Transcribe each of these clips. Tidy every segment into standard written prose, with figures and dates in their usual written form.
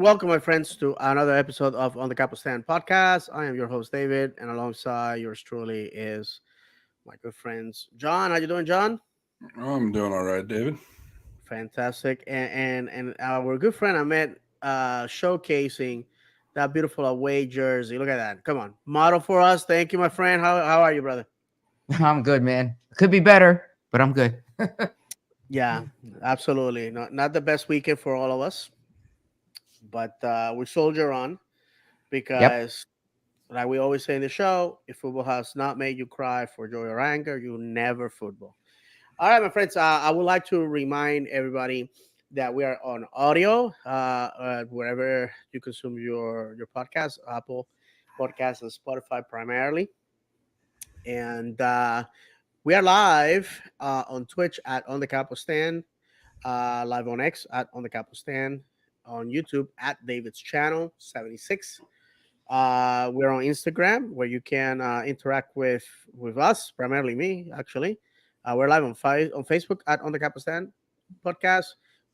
welcome, my friends, to another episode of On the Capo Stand podcast. I am your host, David, and alongside yours truly is my good friends, John. How you doing, John? I'm doing all right, David. Fantastic. And our good friend Ahmed showcasing that beautiful away jersey. Look at that. Come on. Model for us. Thank you, my friend. How are you, brother? I'm good, man. Could be better, but I'm good. Yeah, absolutely. Not the best weekend for all of us, but we soldier on Yep. because like we always say in the show, if football has not made you cry for joy or anger, you never football. All right, my friends, I would like to remind everybody that we are on audio wherever you consume your podcast, Apple Podcasts and Spotify primarily. And we are live on Twitch at On the Capo Stand, live on X at On the Capo Stand, on YouTube at David's Channel 76. We're on Instagram where you can interact with us, primarily me, actually. We're live on Facebook at On the Capistan Podcast.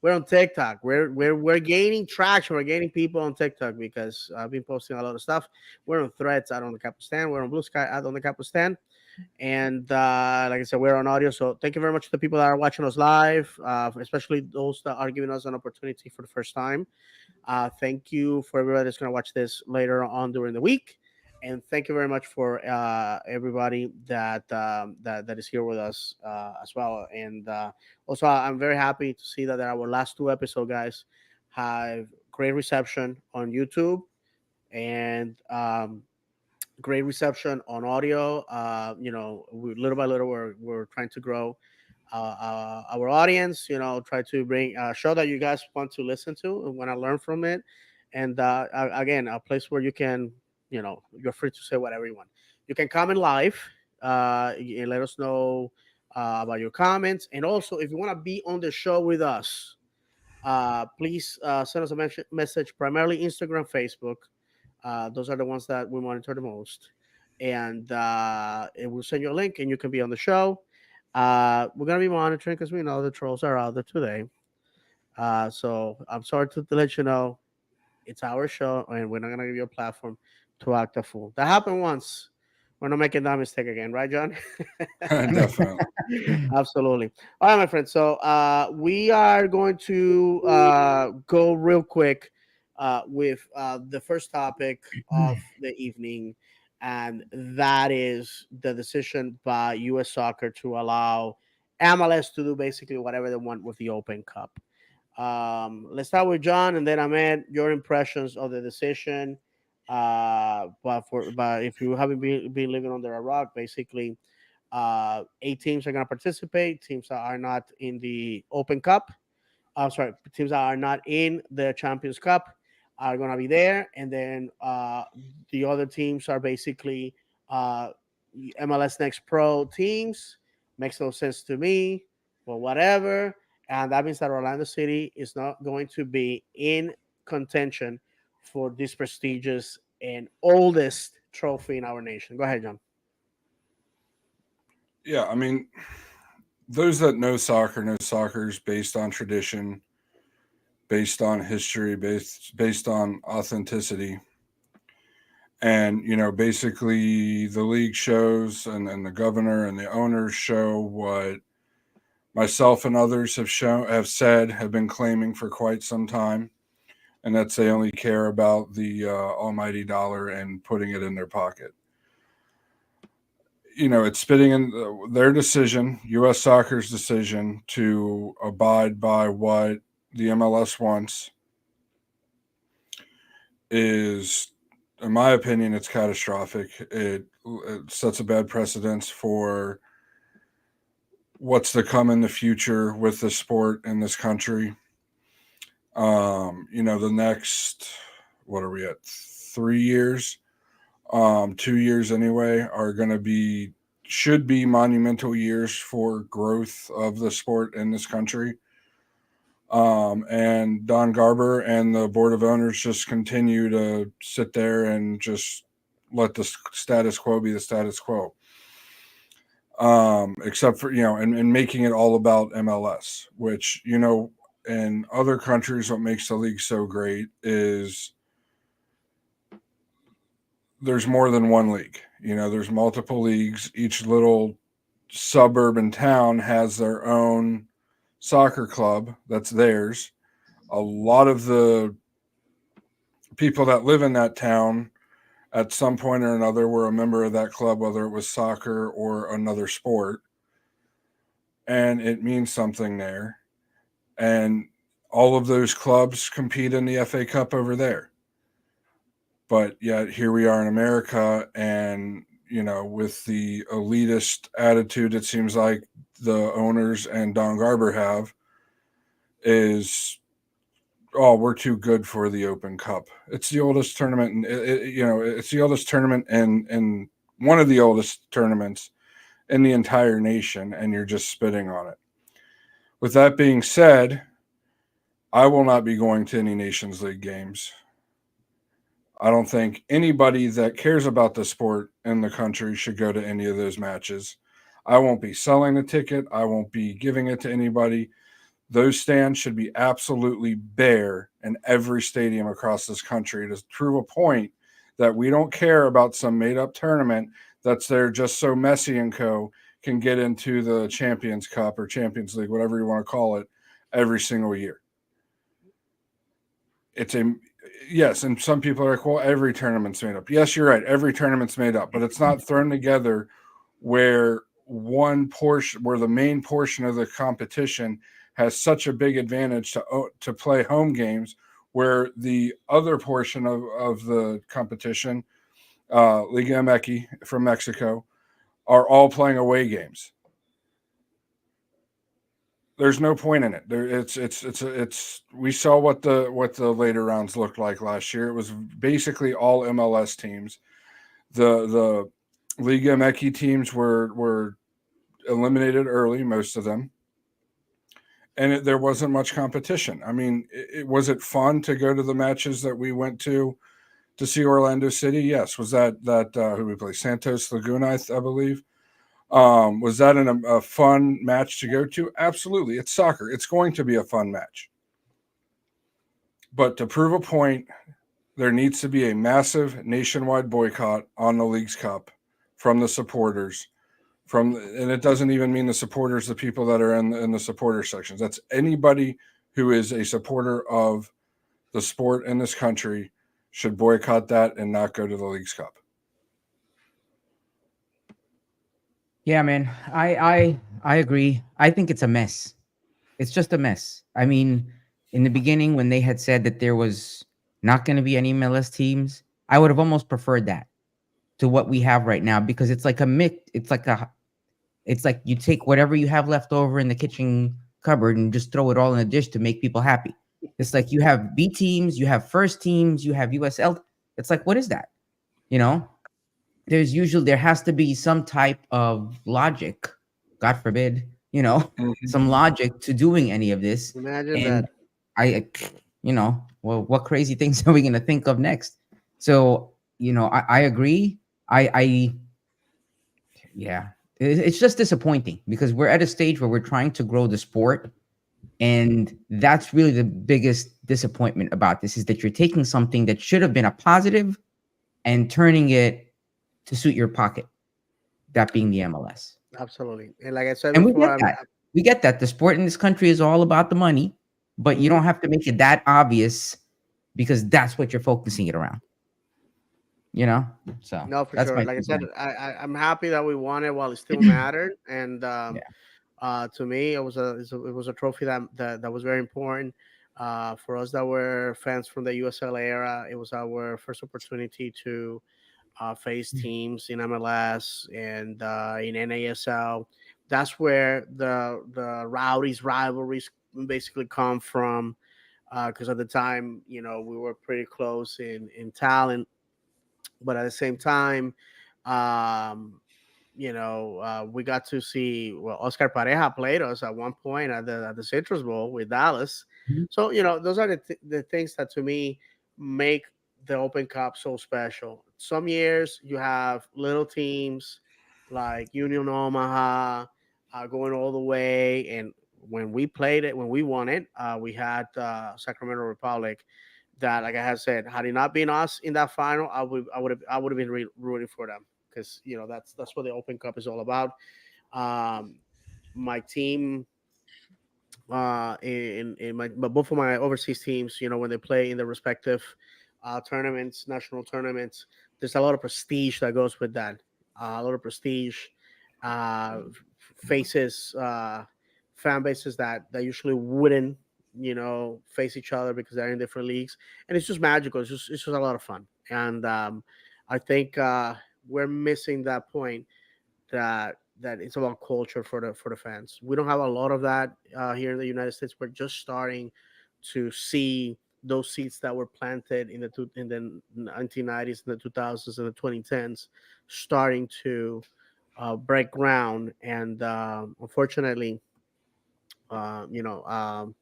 We're on TikTok. We're gaining traction. We're gaining people on TikTok because I've been posting a lot of stuff. We're on Threads at On the Capistan. We're on Blue Sky at On the Capistan. And like I said, we're on audio. So thank you very much to the people that are watching us live, especially those that are giving us an opportunity for the first time. Thank you for everybody that's going to watch this later on during the week, and thank you very much for everybody that is here with us as well. And also, I'm very happy to see that our last two episodes, guys, have great reception on YouTube and great reception on audio. Little by little, we're trying to grow our audience. Try to bring show that you guys want to listen to and want to learn from it. And again, a place where you can, you're free to say whatever you want. You can comment live and let us know about your comments. And also, if you want to be on the show with us, please send us a message, primarily Instagram, Facebook. Those are the ones that we monitor the most. And it will send you a link and you can be on the show. We're going to be monitoring because we know the trolls are out there today. So I'm sorry to let you know it's our show and we're not going to give you a platform to act a fool. That happened once. We're not making that mistake again, right, John? Definitely. Absolutely. All right, my friend. So we are going to go real quick with the first topic of the evening, and that is the decision by U.S. Soccer to allow MLS to do basically whatever they want with the Open Cup. Let's start with John, and then Ahmed. Your impressions of the decision. But if you haven't been living under a rock, basically, eight teams are going to participate. Teams that are not in the Open Cup, I'm sorry, teams that are not in the Champions Cup are going to be there, and then the other teams are basically uh, MLS Next Pro teams. Makes no sense to me, but whatever. And that means that Orlando City is not going to be in contention for this prestigious and oldest trophy in our nation. Go ahead, John. Yeah, I mean, those that know soccer is based on tradition, based on history, based on authenticity. And, basically the league shows and the governor and the owners show what myself and others have been claiming for quite some time. And that's they only care about the almighty dollar and putting it in their pocket. It's spitting in their decision, U.S. Soccer's decision to abide by what the MLS wants is, in my opinion, it's catastrophic. It sets a bad precedence for what's to come in the future with the sport in this country. The next, what are we at, 3 years? 2 years anyway, are going to be should be monumental years for growth of the sport in this country. And Don Garber and the board of owners just continue to sit there and just let the status quo be the status quo. Except for, and making it all about MLS, which, in other countries, what makes the league so great is there's more than one league. There's multiple leagues. Each little suburban town has their own soccer club that's theirs. A lot of the people that live in that town at some point or another were a member of that club, whether it was soccer or another sport, and it means something there. And all of those clubs compete in the FA Cup over there. But yet here we are in America, and with the elitist attitude it seems like the owners and Don Garber have, is, oh, we're too good for the Open Cup. It's the oldest tournament, and it's the oldest tournament and one of the oldest tournaments in the entire nation, and you're just spitting on it. With that being said, I will not be going to any Nations League games. I don't think anybody that cares about the sport in the country should go to any of those matches. I won't be selling a ticket. I won't be giving it to anybody. Those stands should be absolutely bare in every stadium across this country to prove a point that we don't care about some made up tournament that's there just so Messi and co can get into the Champions Cup or Champions League, whatever you want to call it, every single year. It's a yes, and some people are like, well, every tournament's made up. Yes, you're right, every tournament's made up, but it's not thrown together where the main portion of the competition has such a big advantage to play home games, where the other portion of the competition, Liga MX from Mexico, are all playing away games. There's no point in it. It's we saw what the later rounds looked like last year. It was basically all MLS teams. The Liga MX teams were eliminated early, most of them, and there wasn't much competition. I mean, was it fun to go to the matches that we went to see Orlando City? Yes. Was that who we play? Santos Laguna, I believe. Was that a fun match to go to? Absolutely. It's soccer. It's going to be a fun match. But to prove a point, there needs to be a massive nationwide boycott on the League's Cup from the supporters. And it doesn't even mean the supporters, the people that are in the supporter sections. That's anybody who is a supporter of the sport in this country should boycott that and not go to the League's Cup. Yeah, man. I agree. I think it's a mess. It's just a mess. I mean, in the beginning when they had said that there was not going to be any MLS teams, I would have almost preferred that to what we have right now, because it's like a mix. It's like you take whatever you have left over in the kitchen cupboard and just throw it all in a dish to make people happy. It's like you have B teams, you have first teams, you have USL. It's like, what is that? You know, there has to be some type of logic, God forbid, Mm-hmm. some logic to doing any of this. Imagine And that. I, well, what crazy things are we going to think of next? So, I agree. I Yeah, it's just disappointing because we're at a stage where we're trying to grow the sport. And that's really the biggest disappointment about this, is that you're taking something that should have been a positive and turning it to suit your pocket, that being the MLS. Absolutely. And like I said And we before, get that. We get that. The sport in this country is all about the money, but you Mhm. don't have to make it that obvious because that's what you're focusing it around, you know? So No, for that's sure. my Like I two said, cents. I'm happy that we won it while it still mattered. And Yeah. to me, it was a trophy that was very important. For us that were fans from the USL era, it was our first opportunity to face teams in MLS and in NASL. That's where the rowdies rivalries basically come from. Because at the time, we were pretty close in talent, but at the same time, um, we got to see, well, Oscar Pareja played us at one point at the Citrus Bowl with Dallas. Mhm. So those are the things that to me make the Open Cup so special. Some years you have little teams like Union Omaha going all the way, and when we played it, when we won it, we had Sacramento Republic. That, like I had said, had it not been us in that final, I would have been rooting for them, because that's what the Open Cup is all about. Um, my team, in my but both of my overseas teams, when they play in the respective tournaments, national tournaments, there's a lot of prestige that goes with that. A lot of prestige, uh, faces, fan bases that usually wouldn't, face each other because they're in different leagues, and it's just magical. It's just a lot of fun, and I think we're missing that point, that it's about culture for the fans. We don't have a lot of that here in the United States. We're just starting to see those seeds that were planted in the 1990s, and the 2000s, and the 2010s starting to break ground. And unfortunately, uh, you know, um,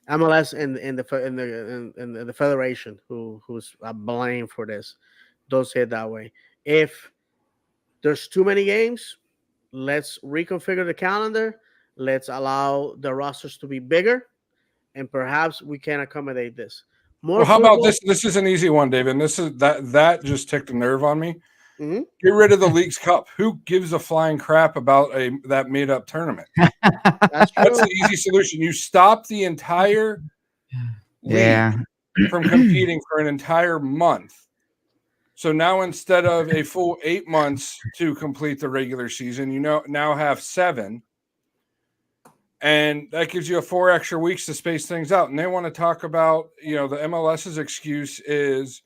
MLS and the federation, who's blamed for this, don't say it that way. If there's too many games, let's reconfigure the calendar. Let's allow the rosters to be bigger, and perhaps we can accommodate this. More Well, how about football. this? This is an easy one, David. And this is that just ticked a nerve on me. Mhm. Get rid of the League's Cup. Who gives a flying crap about that made up tournament? That's That's true. the easy solution. You stop the entire league Yeah. from competing for an entire month. So now, instead of a full 8 months to complete the regular season, now have 7, and that gives you a 4 extra weeks to space things out. And they want to talk about, the MLS's excuse is,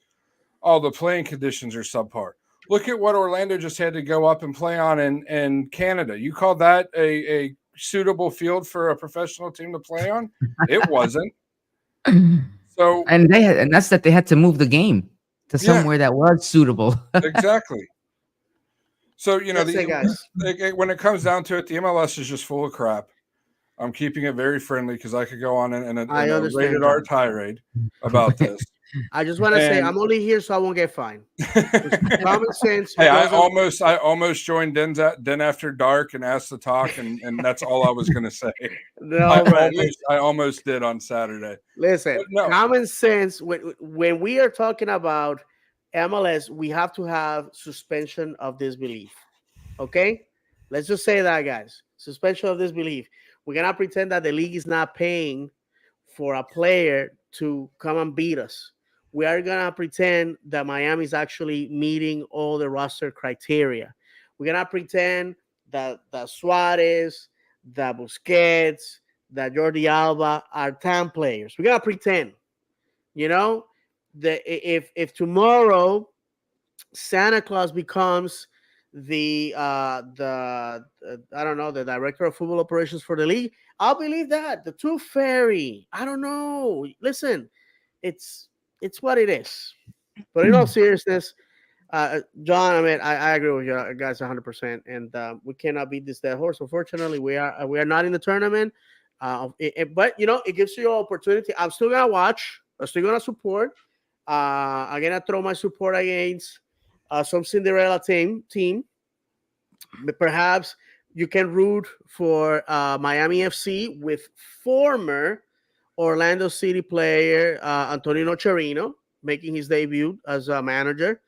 oh, the playing conditions are subpar. Look at what Orlando just had to go up and play on in Canada. You call that a suitable field for a professional team to play on? It wasn't. So And that's that they had to move the game to yeah, somewhere that was suitable. exactly. So Listen, guys, when it comes down to it, the MLS is just full of crap. I'm keeping it very friendly because I could go on in I a understand, rated R John. tirade about this. I just want to say And I'm only here so I won't get fined. Because hey, common sense I doesn't. almost joined Den After Dark and asked to talk, and that's all I was going to say. No, bro. I almost did on Saturday. Listen, But no, common sense. When we are talking about MLS, we have to have suspension of disbelief. Okay, let's just say that, guys. Suspension of disbelief. We cannot pretend that the league is not paying for a player to come and beat us. We are gonna pretend that Miami is actually meeting all the roster criteria. We cannot pretend that Suarez, that Busquets, that Jordi Alba are TAM players. We gotta pretend, you know, that if tomorrow Santa Claus becomes the I don't know, the director of football operations for the league, I'll believe that. The Tooth Fairy. I don't know. Listen, it's it's what it is. But in all seriousness, John, I mean, I agree with you guys 100%, and we cannot beat this dead horse. Unfortunately, we are not in the tournament, but it gives you an opportunity. I'm still gonna watch. I'm still gonna support. I'm gonna throw my support against some Cinderella team. But perhaps you can root for Miami FC with former Orlando City player Antonino Cherino making his debut as a manager,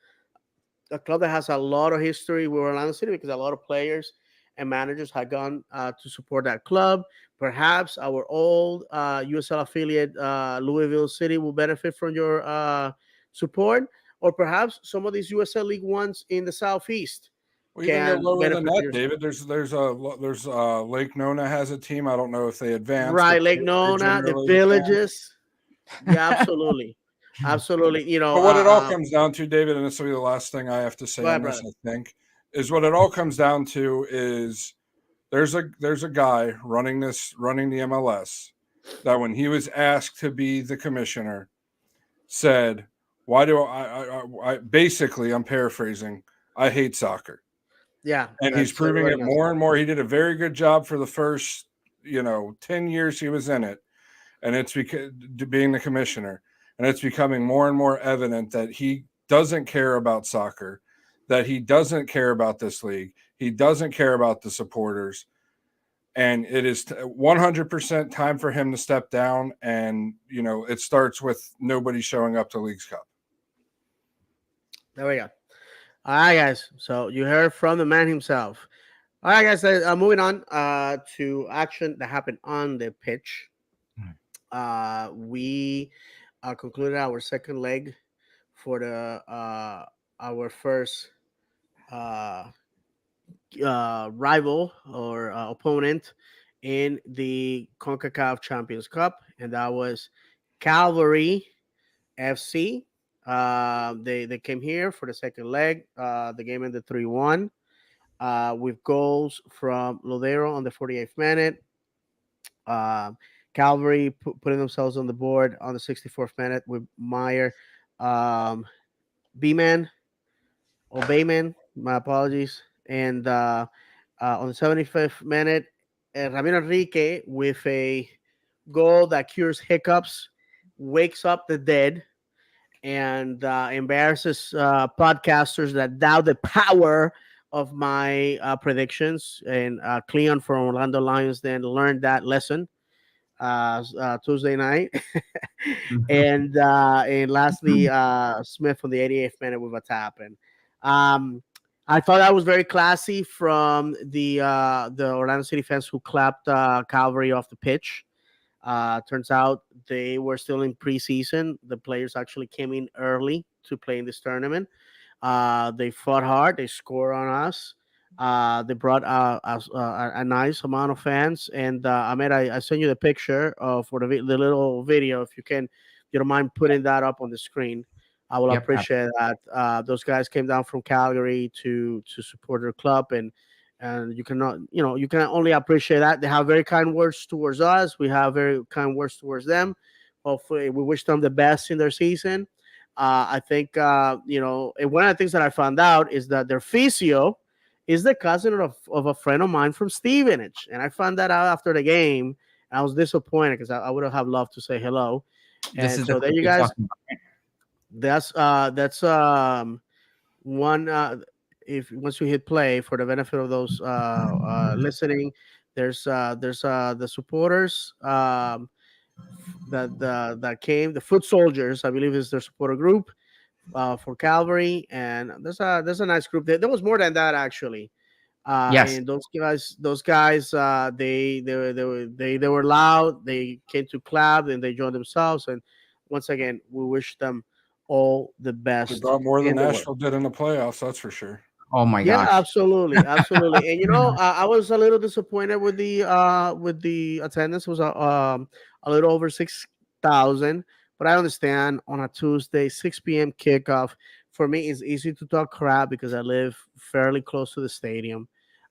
a club that has a lot of history with Orlando City because a lot of players and managers had gone to support that club. Perhaps our old USL affiliate Louisville City will benefit from your support, or perhaps some of these USL League Ones in the Southeast we even go can lower than benefit from that, your David. support. There's Lake Nona has a team. I don't know if they advanced, but Right, Lake they Nona, the generally advance. villages. Yeah, absolutely, absolutely. But what it all comes down to, David, and this will be the last thing I have to Go say ahead, on this, brother. I think, is what it all comes down to is there's a guy running the MLS that when he was asked to be the commissioner said, "Why do I basically, I'm paraphrasing, I hate soccer." Yeah, And he's that's proving everybody it knows more that. and more. He did a very good job for the first, 10 years he was in it. And it's because being the commissioner, and it's becoming more and more evident that he doesn't care about soccer, that he doesn't care about this league. He doesn't care about the supporters. and it is 100% time for him to step down. And it starts with nobody showing up to League's Cup. There we go. All right, guys. So you heard from the man himself. All right, guys. Moving on to action that happened on the pitch. We concluded our second leg for the our first uh, rival or opponent in the CONCACAF Champions Cup, and that was Calvary FC. They came here for the second leg. The game ended 3-1 with goals from Lodero on the 48th minute. Um, Calvary putting themselves on the board on the 64th minute with Meyer. Um, B-Man or Bayman, my apologies. And on the 75th minute, Ramiro Enrique with a goal that cures hiccups, wakes up the dead, and embarrasses podcasters that doubt the power of my predictions. And Cleon from Orlando Lions then learned that lesson Tuesday night. And lastly, Smith on the 88th minute with a tap. And um, I thought that was very classy from the Orlando City fans who clapped Calvary off the pitch. Turns out they were still in preseason. The players actually came in early to play in this tournament. They fought hard. They scored on us. They brought a nice amount of fans. And Ahmed, I sent you the picture for the little video. If you don't mind putting that up on the screen, I will Yep. appreciate that. Those guys came down from Calgary to support their club, and you cannot, you can only appreciate that. They have very kind words towards us. We have very kind words towards them. Hopefully, we wish them the best in their season. I think and one of the things that I found out is that their physio is the cousin of a friend of mine from Stevenage, and I found that out after the game. And I was disappointed because I would have loved to say hello. This And is the so there clip you you're guys. talking about. That's one. If once you hit play for the benefit of those listening, there's the supporters that came, the foot soldiers, I believe is their supporter group for Calvary, and there's a nice group there. There was more than that actually. Yes. And those guys, they were loud. They came to clap and they joined themselves. And once again, we wish them all the They best brought more than in the world. Nashville did in the playoffs, that's for sure. Oh my Yeah, gosh. absolutely, absolutely. And I was a little disappointed with the attendance. It was a little over 6,000, but I understand on a Tuesday 6 p.m. kickoff. For me, it's easy to talk crap because I live fairly close to the stadium,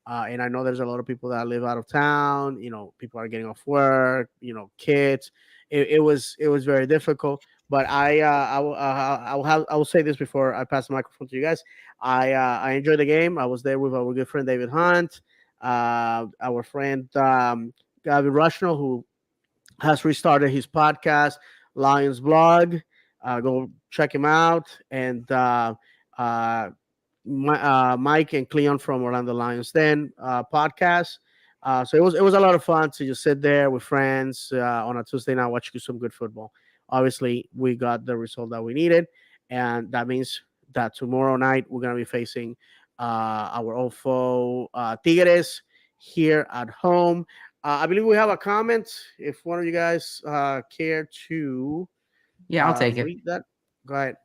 and I know there's a lot of people that live out of town. People are getting off work. Kids. It was very difficult. But I will say this before I pass the microphone to you guys. I enjoyed the game. I was there with our good friend David Hunt, our friend Gavin Rushnell, who has restarted his podcast, Lions Blog. Go check him out. And uh, Mike and Cleon from Orlando Lions Den podcast. So it was a lot of fun to just sit there with friends on a Tuesday night watching some good football. Obviously, we got the result that we needed, and that means that tomorrow night we're gonna be facing our old foe Tigres here at home. I believe we have a comment. If one of you guys care to Yeah, I'll take it. read that, go ahead.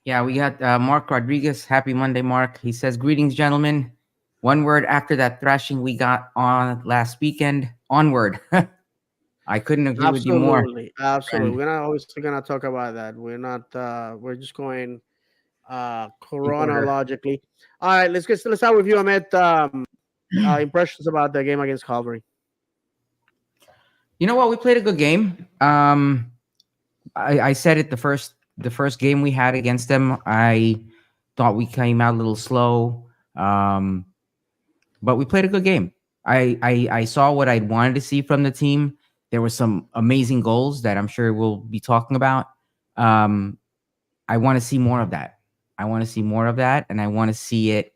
Yeah, we got Mark Rodriguez. Happy Monday, Mark. He says, "Greetings, gentlemen. One word after that thrashing we got on last weekend. Onward." I couldn't agree with you more, Absolutely, absolutely. friend. We're not obviously gonna talk about that. We're not. We're just going In order. chronologically. All right, let's start with you, Ahmed. Impressions about the game against Calvary. You know what? We played a good game. I said it the first game we had against them. I thought we came out a little slow, but we played a good game. I saw what I wanted to see from the team. There were some amazing goals that I'm sure we'll be talking about. Um, I want to see more of that. I want to see more of that, and I want to see it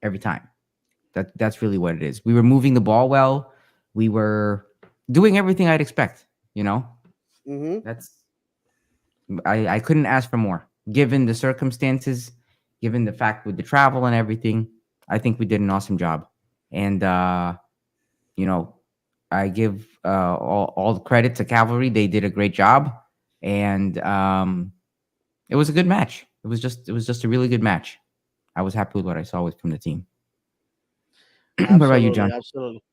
every time. That's really what it is. We were moving the ball well. We were doing everything I'd expect. You know, Mm-hmm. that's I couldn't ask for more given the circumstances, given the fact with the travel and everything. I think we did an awesome job, and you know, I give all the credit to Cavalry. They did a great job, and it was a good match. It was just a really good match. I was happy with what I saw with from the team. What about you, Absolutely, John? absolutely.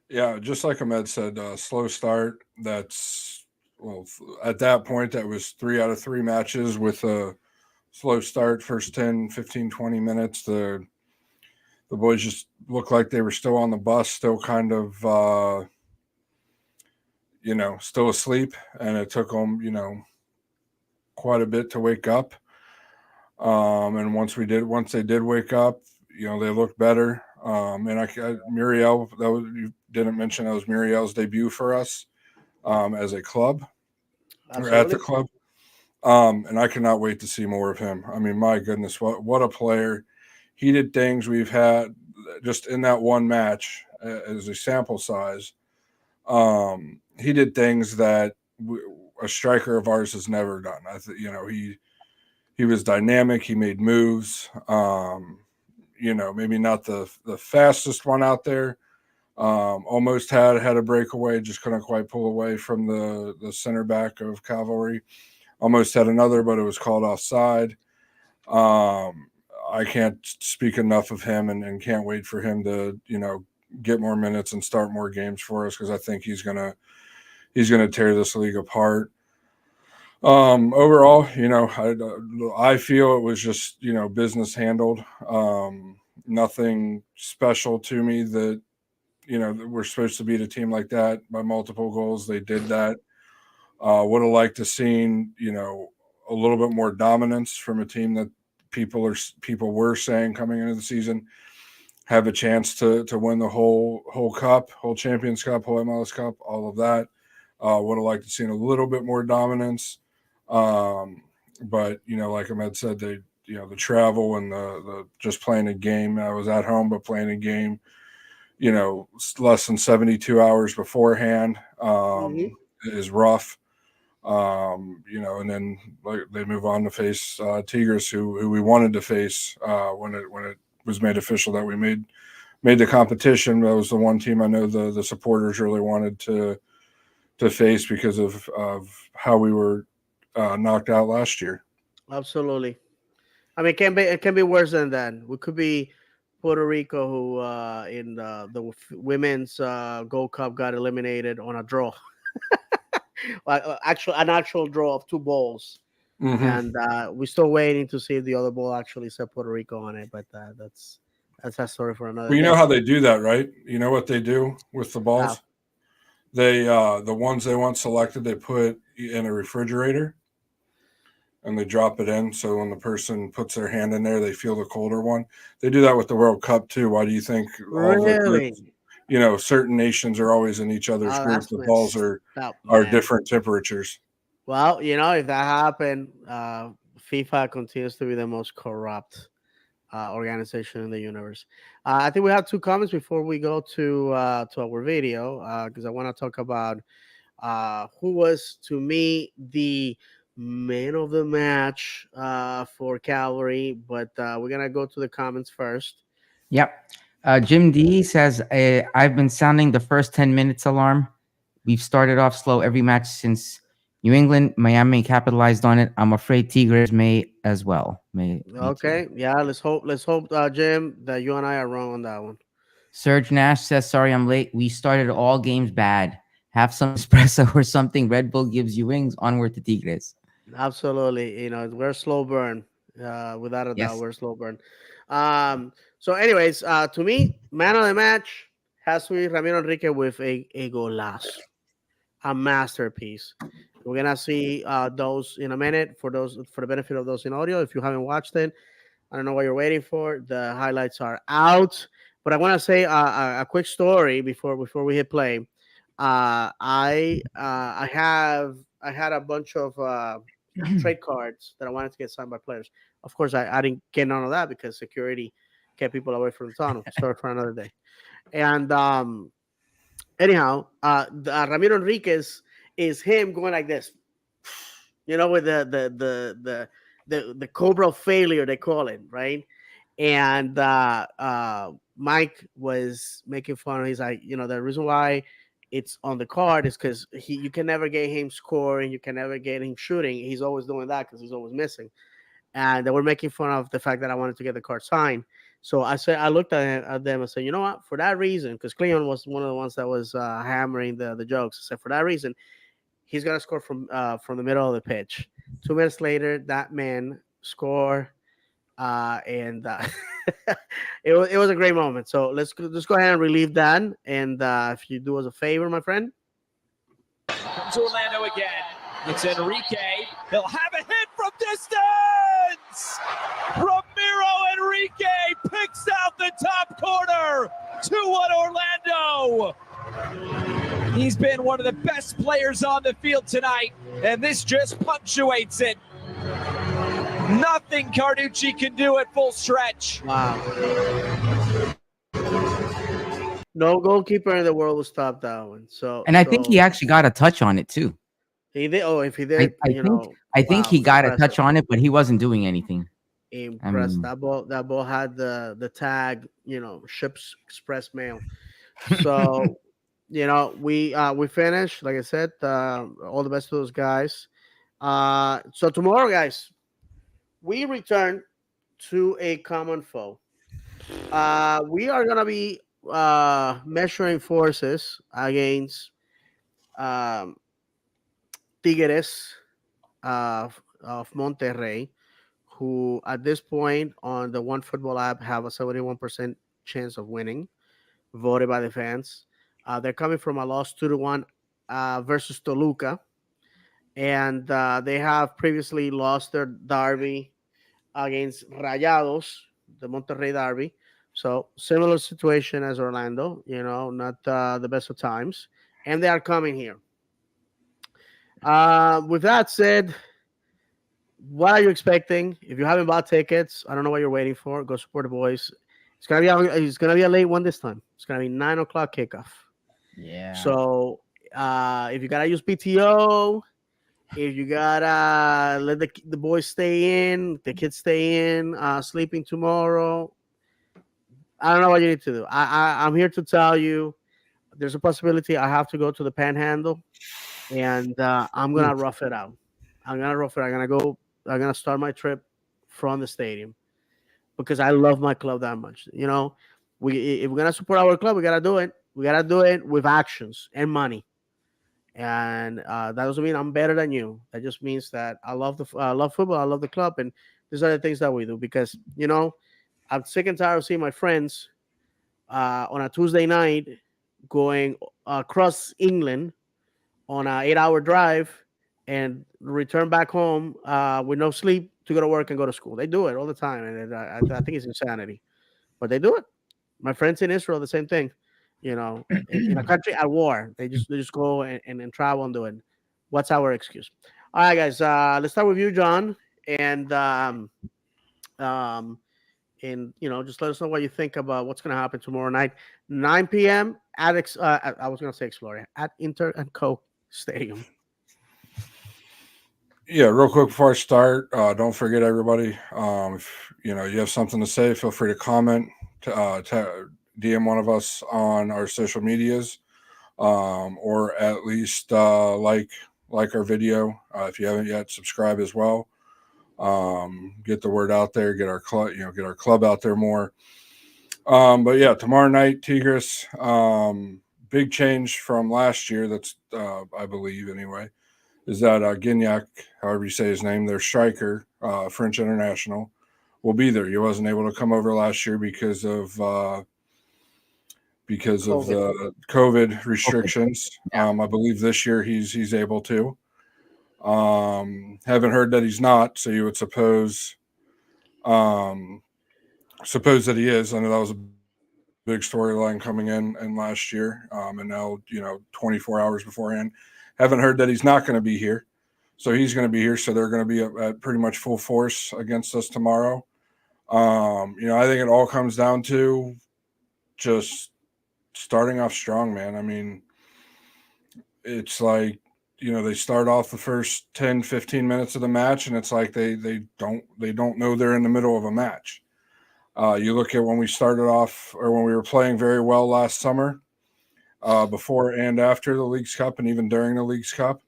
Yeah, just like Ahmed said, slow start. That's well, at that point, that was 3 out of 3 matches with a slow start. First 10, 15, 20 minutes, the boys just looked like they were still on the bus, still kind of, still asleep, and it took them, quite a bit to wake up. And once they did wake up, they looked better. And Muriel, that was, you didn't mention that was Muriel's debut for us as a club or at the Absolutely. club. And I cannot wait to see more of him. I mean, my goodness, what a player! He did things we've had just in that one match as a sample size. He did things that a striker of ours has never done. He was dynamic. He made moves. Maybe not the fastest one out there. Almost had a breakaway, just couldn't quite pull away from the center back of Cavalry. Almost had another, but it was called offside. Um, I can't speak enough of him, and can't wait for him to get more minutes and start more games for us because I think he's gonna tear this league apart. Overall, I feel it was just business handled. Nothing special to me that that we're supposed to beat a team like that by multiple goals. They did that. Would have liked to seen a little bit more dominance from a team that people were saying coming into the season have a chance to win the whole cup, whole Champions Cup, whole MLS Cup, all of that. Would have liked to seen a little bit more dominance, but like Ahmed said, they the travel and the just playing a game. I was at home, but playing a game, less than 72 hours beforehand Mm-hmm. is rough. And then like they move on to face Tigres, who we wanted to face when it was made official that we made the competition. That was the one team I know the supporters really wanted to face because of how we were knocked out last year. Absolutely. I mean, it can be worse than that. We could be Puerto Rico, who in the women's Gold Cup got eliminated on a draw, like an actual draw of two balls, Mm-hmm. and we're still waiting to see if the other ball actually said Puerto Rico on it. But that's a story for another Well, you know day. how they do that, right? You know what they do with the How? balls? They the ones they want selected, they put in a refrigerator and they drop it in. So when the person puts their hand in there, they feel the colder one. They do that with the World Cup too. Why do you think all the groups, Really? certain nations are always in each other's Oh, group? that's The balls messed are up, are man. different temperatures. Well, if that happened, FIFA continues to be the most corrupt organization in the universe. I think we have two comments before we go to our video because I want to talk about who was to me the man of the match for Cavalry. But we're gonna go to the comments first. Yep. Jim D says, I've been sounding the first 10 minutes alarm. We've started off slow every match since New England. Miami capitalized on it. I'm afraid Tigres may as well. Me too. Okay, yeah, let's hope, Jim, that you and I are wrong on that one. Serge Nash says, sorry I'm late. We started all games bad. Have some espresso or something. Red Bull gives you wings. Onward to Tigres. Absolutely, we're slow burn, without a doubt, Yes. we're slow burn. So, anyways, to me, man of the match has to be Ramiro Enrique with a golazo, a masterpiece. We're gonna see those in a minute for the benefit of those in audio. If you haven't watched it, I don't know what you're waiting for. The highlights are out, but I want to say a quick story before we hit play. I had a bunch of trade cards that I wanted to get signed by players. Of course, I didn't get none of that because security Get people away from the tunnel. Story for another day. And anyhow, Ramiro Enriquez is him going like this, with the cobra failure they call it, right? And Mike was making fun. He's like, the reason why it's on the card is because you can never get him scoring, you can never get him shooting. He's always doing that because he's always missing. And they were making fun of the fact that I wanted to get the card signed. So I looked at them and said, you know what? For that reason, because Cleon was one of the ones that was hammering the jokes. I said, for that reason, he's gonna score from the middle of the pitch. 2 minutes later, that man score, and it was a great moment. So let's go ahead and relieve that. And if you do us a favor, my friend, comes Orlando again. It's Enrique. He'll have a hit from distance. Ramiro Enrique picks out the top corner. 2-1 Orlando. He's been one of the best players on the field tonight, and this just punctuates it. Nothing Carducci can do at full stretch. wow. No goalkeeper in the world will stop that one. And I think he actually got a touch on it too. He did. Oh, if he I, did, I think wow, he got a impressive. touch on it, but he wasn't doing anything. Impressed. That ball had the tag, ships express mail. So, we finished. Like I said, all the best to those guys. So tomorrow, guys, we return to a common foe. We are gonna be measuring forces against um, Tigres of Monterrey, who at this point on the One Football app have a 71% chance of winning, voted by the fans. They're coming from a loss 2-1 versus Toluca, and they have previously lost their derby against Rayados, the Monterrey derby. So similar situation as Orlando, not the best of times, and they are coming here. With that said, what are you expecting? If you haven't bought tickets, I don't know what you're waiting for. Go support the boys. It's gonna be a late one this time. It's gonna be 9 o'clock kickoff. Yeah. So if you gotta use PTO, if you gotta let the boys stay in, the kids stay in, sleeping tomorrow, I don't know what you need to do. I'm here to tell you, there's a possibility I have to go to the Panhandle, and I'm gonna rough it out. I'm gonna rough it. I'm gonna start my trip from the stadium because I love my club that much. If we're gonna support our club, we gotta do it. We gotta do it with actions and money. And that doesn't mean I'm better than you. That just means that I love football. I love the club, and these are the things that we do because I'm sick and tired of seeing my friends on a Tuesday night going across England on an 8-hour drive and return back home with no sleep to go to work and go to school. They do it all the time, and I think it's insanity, but they do it. My friends in Israel, the same thing. In a country at war, they just go and travel and do it. What's our excuse? All right, guys. Let's start with you, John, and um, just let us know what you think about what's going to happen tomorrow night, 9 p.m. I was going to say Explorer at Inter and Co Stadium. Yeah, real quick before I start, don't forget everybody. If you have something to say, feel free to comment, to DM one of us on our social medias, or at least like our video. If you haven't yet, subscribe as well. Get the word out there, get our club, get our club out there more. But yeah, tomorrow night, Tigres. Big change from last year. That's I believe anyway. Is that Gignac, however you say his name, their striker, French international, will be there. He wasn't able to come over last year because of the COVID restrictions. Yeah. I believe this year he's able to. Haven't heard that he's not, so you would suppose that he is. I know that was a big storyline coming in last year, and now 24 hours beforehand. Haven't heard that he's not going to be here, so he's going to be here. So they're going to be at pretty much full force against us tomorrow. I think it all comes down to just starting off strong, man. I mean, it's like, they start off the first 10, 15 minutes of the match, and it's like they don't know they're in the middle of a match. You look at when we started off, or when we were playing very well last summer, before and after the Leagues Cup, and even during the Leagues Cup,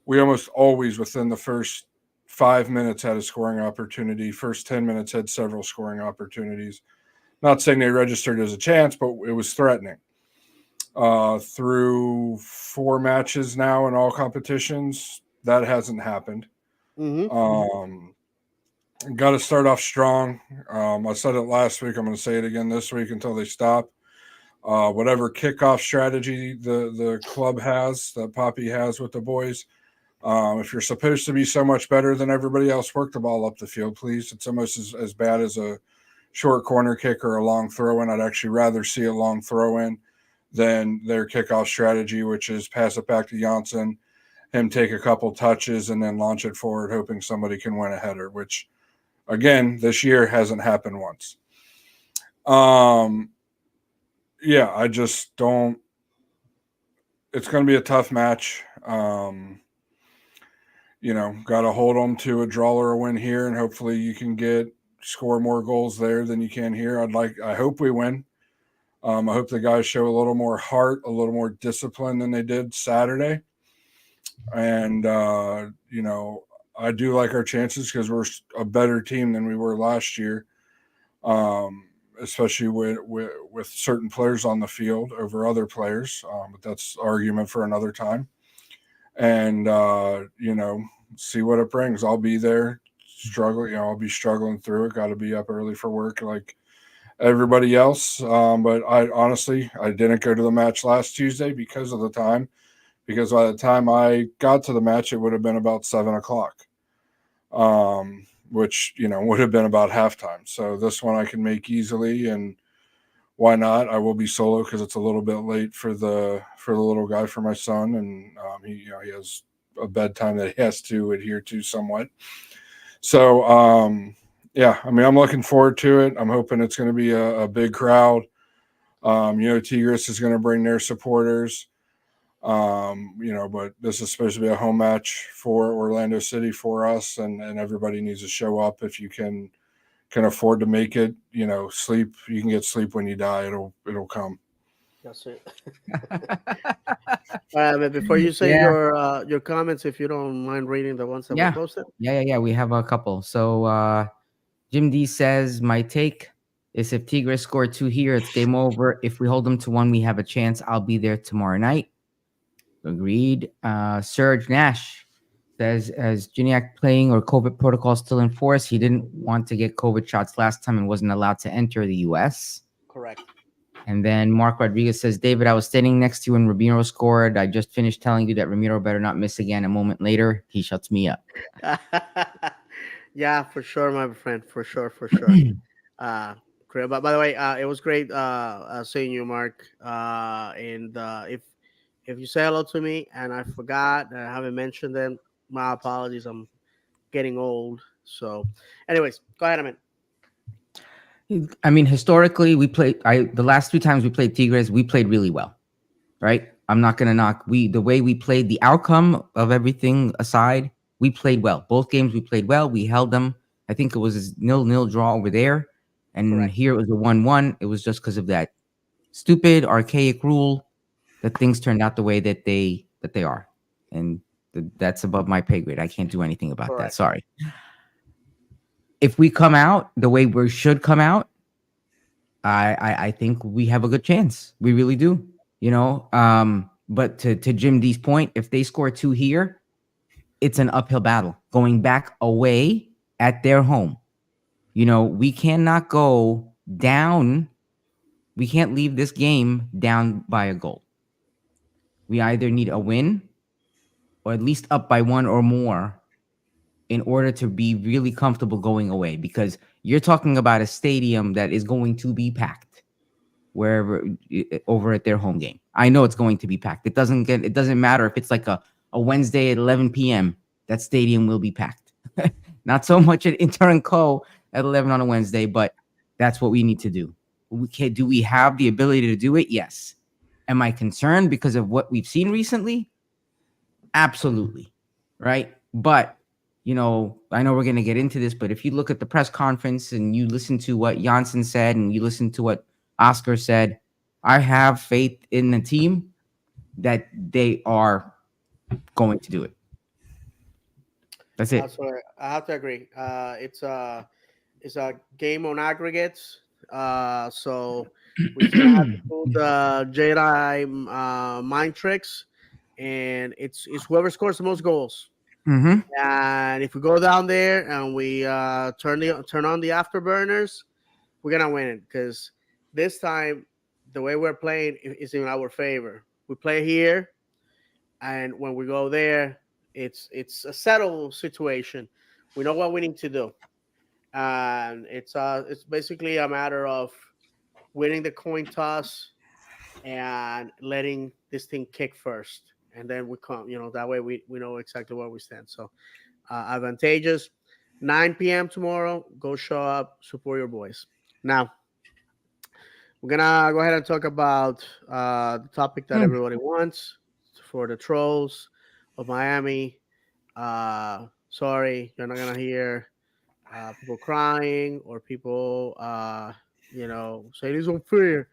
we almost always within the first 5 minutes had a scoring opportunity. First 10 minutes had several scoring opportunities. Not saying they registered as a chance, but it was threatening. Through 4 matches now in all competitions, that hasn't happened. Mm-hmm. Um, Got to start off strong. I said it last week. I'm going to say it again this week until they stop. Whatever kickoff strategy the club has, that Poppy has with the boys, if you're supposed to be so much better than everybody else, work the ball up the field, please. It's almost as bad as a short corner kick or a long throw in. I'd actually rather see a long throw in than their kickoff strategy, which is pass it back to Janssen, him take a couple touches, and then launch it forward, hoping somebody can win a header, which, again, this year hasn't happened once. Yeah, I just don't. It's going to be a tough match. Got to hold them to a draw or a win here, and hopefully you can score more goals there than you can here. I hope we win. I hope the guys show a little more heart, a little more discipline than they did Saturday. And, I do like our chances because we're a better team than we were last year, especially with certain players on the field over other players. But that's argument for another time. And, see what it brings. I'll be there struggling. I'll be struggling through it. Got to be up early for work like everybody else. But I didn't go to the match last Tuesday because of the time. Because by the time I got to the match, it would have been about 7:00, which would have been about halftime. So this one I can make easily, and why not? I will be solo because it's a little bit late for the little guy, for my son, and he has a bedtime that he has to adhere to somewhat. So yeah, I mean, I'm looking forward to it. I'm hoping it's going to be a big crowd. Tigres is going to bring their supporters. But this is supposed to be a home match for Orlando City for us, and everybody needs to show up if you can afford to make it. Sleep. You can get sleep when you die. It'll come. That's it. But before you say Yeah. your comments, if you don't mind reading the ones that were Yeah. posted. Yeah. We have a couple. So Jim D says, my take is if Tigres score 2 here, it's game over. If we hold them to 1, we have a chance. I'll be there tomorrow night. Agreed. Serge Nash says, as Gignac playing or COVID protocol still in force, he didn't want to get COVID shots last time and wasn't allowed to enter the U.S. Correct. And then Mark Rodriguez says, David, I was standing next to you when Ramiro scored. I just finished telling you that Ramiro better not miss again. A moment later, he shuts me up. Yeah, for sure, my friend. For sure, for sure. Great. But by the way, it was great seeing you, Mark. And if you say hello to me and I forgot and I haven't mentioned them, my apologies. I'm getting old. So, anyways, go ahead, man. I mean, historically, the last 2 times we played Tigres, we played really well, right? I'm not going to knock. The way we played, the outcome of everything aside, we played well. Both games we played well. We held them. I think it was a 0-0 draw over there. And Correct. here it was a 1-1. It was just because of that stupid, archaic rule that things turned out the way that they are. And that's above my pay grade. I can't do anything about that. Correct. Sorry. If we come out the way we should come out, I think we have a good chance. We really do. But to Jim D's point, if they score 2 here, it's an uphill battle going back away at their home. We cannot go down. We can't leave this game down by a goal. We either need a win or at least up by 1 or more in order to be really comfortable going away, because you're talking about a stadium that is going to be packed wherever over at their home game. I know it's going to be packed. It doesn't matter if it's like a Wednesday at 11 p.m. That stadium will be packed. Not so much at Inter and Co. at 11 on a Wednesday, but that's what we need to do. Do we have the ability to do it? Yes. Am I concerned because of what we've seen recently? Absolutely. Right. But, I know we're going to get into this, but if you look at the press conference and you listen to what Janssen said and you listen to what Oscar said, I have faith in the team that they are going to do it. That's it. So I have to agree. It's a game on aggregates. So we're just gonna have to pull the Jedi mind tricks, and it's whoever scores the most goals. Mm-hmm. And if we go down there and we turn on the afterburners, we're gonna win it because this time the way we're playing is in our favor. We play here, and when we go there, it's a settled situation. We know what we need to do, and it's basically a matter of winning the coin toss and letting this thing kick first, and then we come. That way we know exactly where we stand. So advantageous. 9 p.m. tomorrow. Go show up, support your boys. Now we're gonna go ahead and talk about the topic that everybody wants for the trolls of Miami. Sorry, you're not gonna hear people crying or people, say this unfair.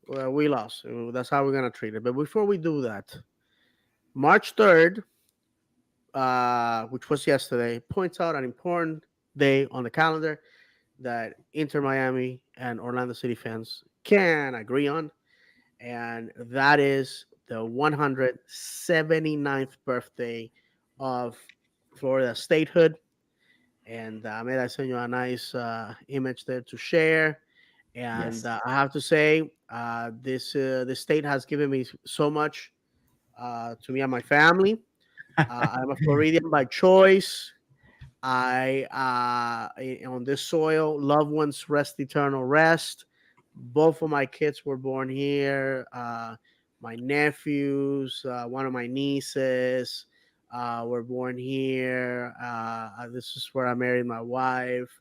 Well, we lost. That's how we're gonna treat it. But before we do that, March 3rd, which was yesterday, points out an important day on the calendar that Inter Miami and Orlando City fans can agree on, and that is the 179th birthday of Florida statehood. And I made I send you a nice image there to share. And Yes. I have to say, this state has given me so much to me and my family. I'm a Floridian by choice. On this soil, loved ones rest eternal rest. Both of my kids were born here. My nephews, one of my nieces, were born here. This is where I married my wife.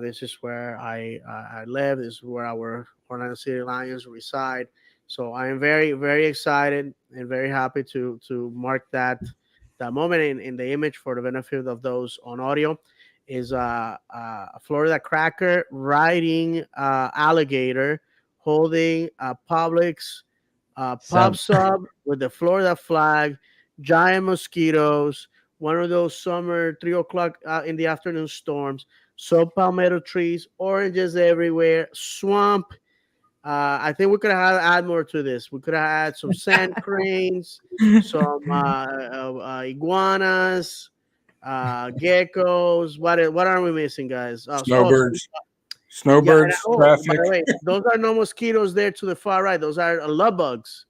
This is where I live. This is where our Orlando City Lions reside. So I am very, very excited and very happy to mark that moment in the image for the benefit of those on audio. Is a Florida cracker riding alligator holding a Publix pub Sub. sub with the Florida flag, giant mosquitoes, one of those summer 3 o'clock in the afternoon storms, some palmetto trees, oranges everywhere, swamp. I think we could have add more to this. We could have had some sand cranes, some iguanas, geckos. What are we missing, guys? Snowbirds, Yeah. snowbirds, By traffic. the way, those are no mosquitoes there to the far right. Those are love bugs.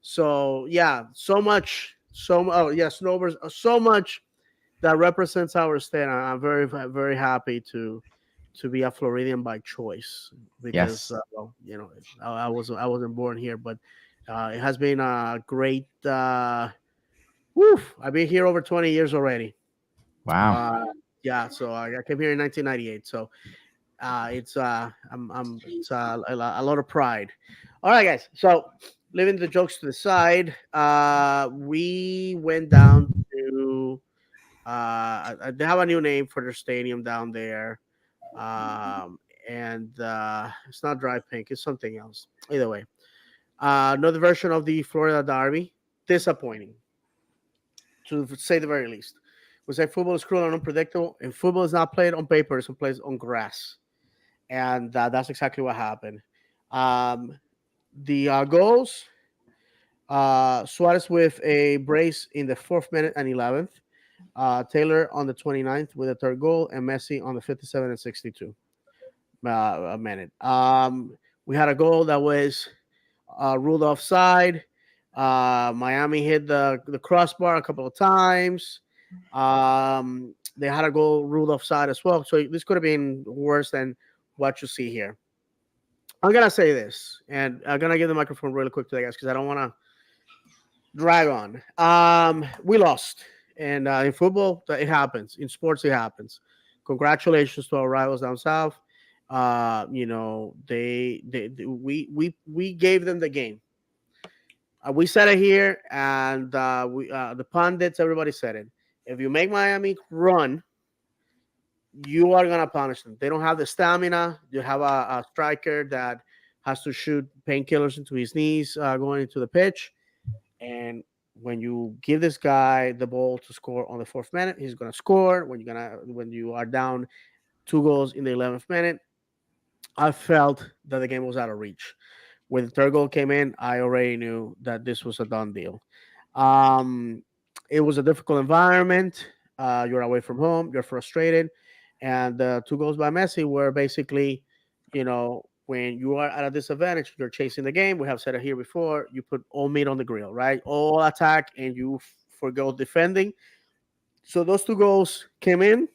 So yeah, so much. Oh yeah, snowbirds. So much that represents our state. I'm very very happy to be a Floridian by choice because Yes. well, I wasn't born here, but it has been a great. Woof, I've been here over 20 years already. Wow. Uh, yeah, so I came here in 1998. So it's a lot of pride. All right, guys. So leaving the jokes to the side, we went down to they have a new name for their stadium down there, and it's not dry pink, it's something else. Either way, another version of the Florida Derby. Disappointing, to say the very least. We say football is cruel and unpredictable, and football is not played on paper; it's played on grass, and that's exactly what happened. Um, the goals: Suarez with a brace in the 4th minute and 11th. Taylor on the 29th with a third goal, and Messi on the 57 and 62 a minute. We had a goal that was ruled offside. Miami hit the crossbar a couple of times. They had a goal ruled offside as well. So this could have been worse than what you see here. I'm gonna say this, and I'm gonna give the microphone really quick to the guys because I don't want to drag on. We lost, and in football, it happens. In sports, it happens. congratulations to our rivals down south. You know, we gave them the game. We said it here, and we the pundits, everybody said it. If you make Miami run, you are gonna punish them. They don't have the stamina. You have a striker that has to shoot painkillers into his knees going into the pitch, and when you give this guy the ball to score on the fourth minute, he's gonna score. When you are down 2 goals in the 11th minute, I felt that the game was out of reach. When the third goal came in, I already knew that this was a done deal. Um, it was a difficult environment. You're away from home. You're frustrated, and the 2 goals by Messi were basically, you know, when you are at a disadvantage, you're chasing the game. We have said it here before. You put all meat on the grill, right? All attack, and you forgo defending. So those 2 goals came in,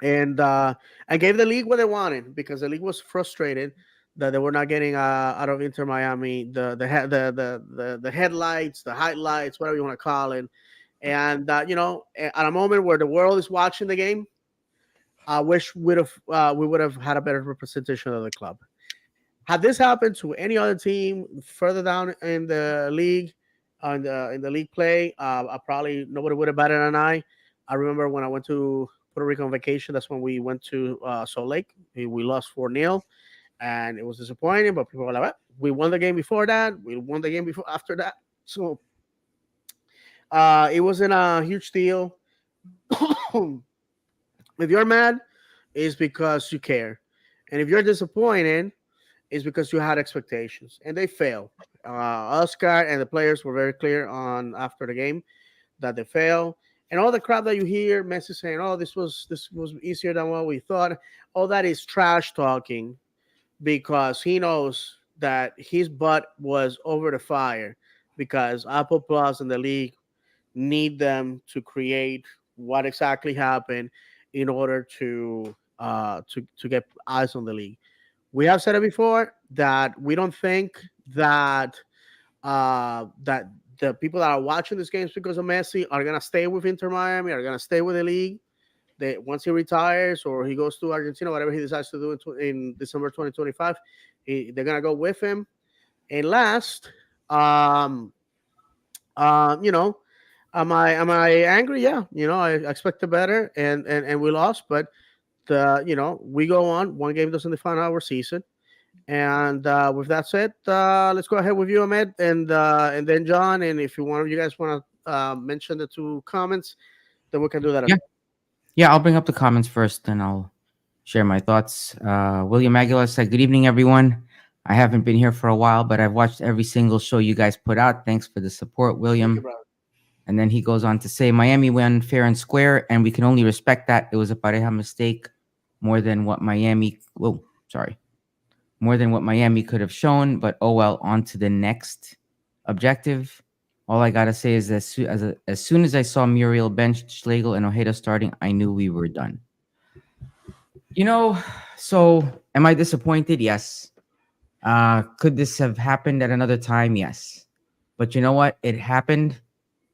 and gave the league what they wanted because the league was frustrated that they were not getting out of Inter Miami the headlights, the highlights, whatever you want to call it. And you know, at a moment where the world is watching the game, I wish we would have had a better representation of the club. Had this happened to any other team further down in the league, in the league play, I probably nobody would have batted an eye. I remember when I went to Puerto Rico on vacation. That's when we went to Salt Lake. We lost 4-0, and it was disappointing. But people were like, "What? We won the game before that. We won the game before after that." So it wasn't a huge deal. If you're mad, it's because you care, and if you're disappointed, is because you had expectations and they failed. Oscar and the players were very clear on after the game that they failed. And all the crap that you hear, Messi saying, "Oh, this was easier than what we thought," all that is trash talking because he knows that his butt was over the fire because Apple Plus and the league need them to create what exactly happened in order to get eyes on the league. We have said it before that we don't think that that the people that are watching these games because of Messi are gonna stay with Inter Miami, are gonna stay with the league. They once he retires or he goes to Argentina, whatever he decides to do in December 2025, they're gonna go with him. And last, um, you know, am I angry? Yeah, you know, I expected better, and we lost, but the you know we go on. One game doesn't define our season. And with that said, let's go ahead with you, Ahmed, and then John. And if you want, you guys want to mention the two comments, then we can do that as Yeah, yeah. I'll bring up the comments first, and I'll share my thoughts. William Aguilar said, "Good evening, everyone. I haven't been here for a while, but I've watched every single show you guys put out. Thanks for the support, well. Thank you, William." brother. And then he goes on to say, "Miami won fair and square, and we can only respect that. It was a pareja mistake more than what Miami. Whoa, sorry." More than what Miami could have shown, but oh well, on to the next objective. All I gotta say is that as soon as I saw Muriel benched, Schlegel and Ojeda starting, I knew we were done. You know, so am I disappointed? Yes. Could this have happened at another time? Yes. But you know what? It happened.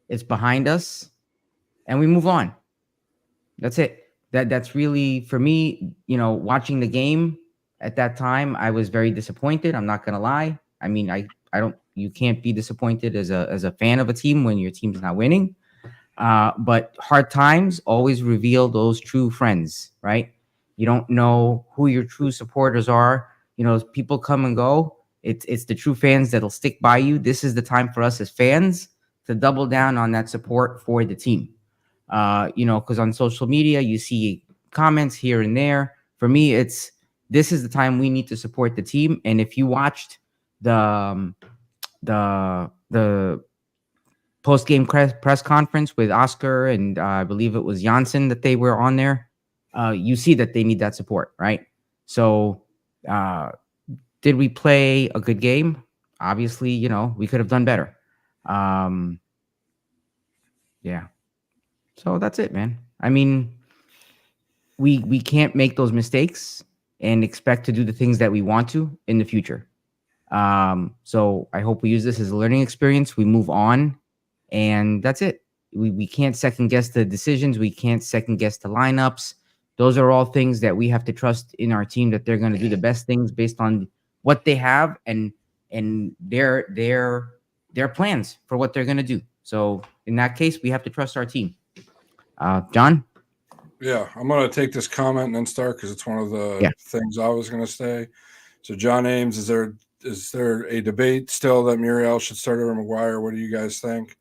It's behind us, and we move on. That's it. That's really for me. You know, watching the game at that time, I was very disappointed. I'm not gonna lie. I mean, I don't. You can't be disappointed as a fan of a team when your team's not winning. But hard times always reveal those true friends, right? You don't know who your true supporters are. You know, people come and go. It's the true fans that'll stick by you. This is the time for us as fans to double down on that support for the team. You know, because on social media you see comments here and there. For me, it's this is the time we need to support the team. And if you watched the the post game press conference with Oscar and I believe it was Janssen that they were on there, you see that they need that support, right? So, uh, did we play a good game? Obviously, you know we could have done better. Um, yeah. So that's it, man. I mean, we can't make those mistakes and expect to do the things that we want to in the future. So I hope we use this as a learning experience. We move on, and that's it. We can't second guess the decisions. We can't second guess the lineups. Those are all things that we have to trust in our team, that they're going to do the best things based on what they have and their plans for what they're going to do. So in that case, we have to trust our team. John? Yeah, I'm going to take this comment and then start because it's one of the Yeah. things I was going to say. So, John Ames, is there a debate still that Muriel should start over McGuire? What do you guys think?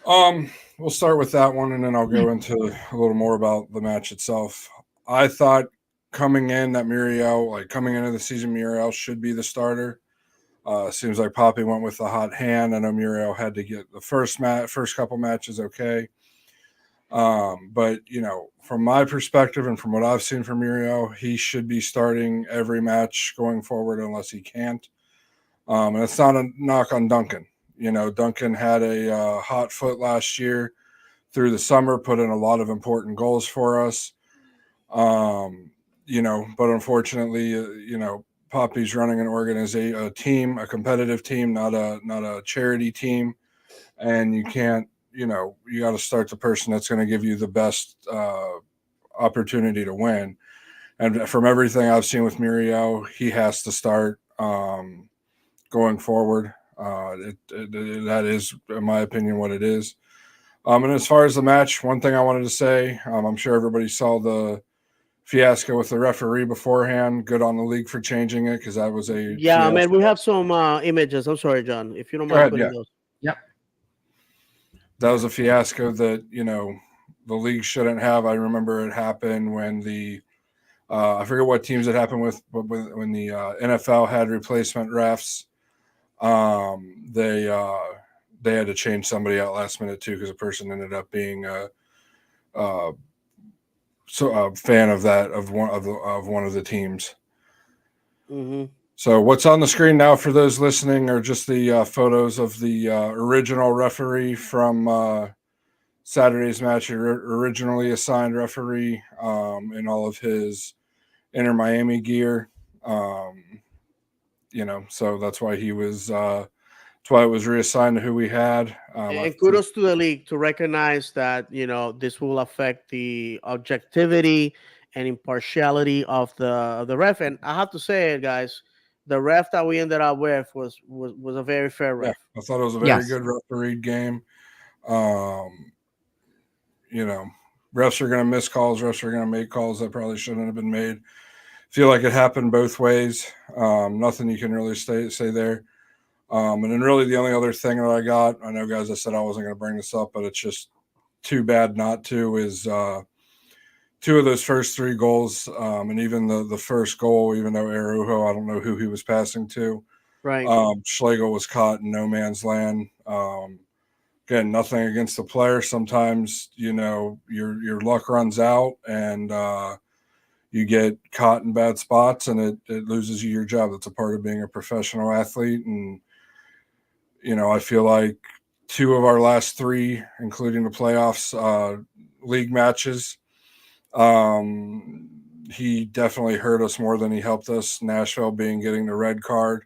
We'll start with that one, and then I'll go into a little more about the match itself. I thought coming into the season, Muriel should be the starter. Seems like Poppy went with the hot hand. I know Muriel had to get the first couple matches okay. But from my perspective and from what I've seen from Muriel, he should be starting every match going forward unless he can't. And it's not a knock on Duncan. Duncan had a hot foot last year through the summer, put in a lot of important goals for us. But unfortunately, Poppy's running a team, a competitive team, not a charity team, and you can't. You got to start the person that's going to give you the best opportunity to win. And from everything I've seen with Muriel, he has to start going forward. That is, in my opinion, what it is. And as far as the match, one thing I wanted to say, I'm sure everybody saw the fiasco with the referee beforehand. Good on the league for changing it because that was a Yeah, fiasco. man, we have some images. I'm sorry, John, if you don't Go mind ahead, putting yeah. those. Yep. That was a fiasco that the league shouldn't have. I remember it happened when the I forget what teams it happened with, but when the NFL had replacement refs, they had to change somebody out last minute too because a person ended up being a fan of one of the teams. Mm-hmm. So what's on the screen now for those listening are just the photos of the original referee from Saturday's match, originally assigned referee in all of his Inter Miami gear. So that's why he was. That's why it was reassigned to who we had. And kudos to the league to recognize that this will affect the objectivity and impartiality of the ref. And I have to say it, guys, the ref that we ended up with was a very fair ref. I thought it was a very good refereed game. Refs are going to miss calls. Refs are going to make calls that probably shouldn't have been made. Feel like it happened both ways. Nothing you can really say there. And then really the only other thing that I got, I know, guys, I said I wasn't going to bring this up, but it's just too bad not to, is two of those first three goals, and even the first goal, even though Araujo, I don't know who he was passing to. Right. Schlegel was caught in no man's land. Again, nothing against the player. Sometimes, your luck runs out and you get caught in bad spots and it loses you your job. That's a part of being a professional athlete. And, I feel like two of our last three, including the playoffs, league matches, he definitely hurt us more than he helped us. Nashville being getting the red card.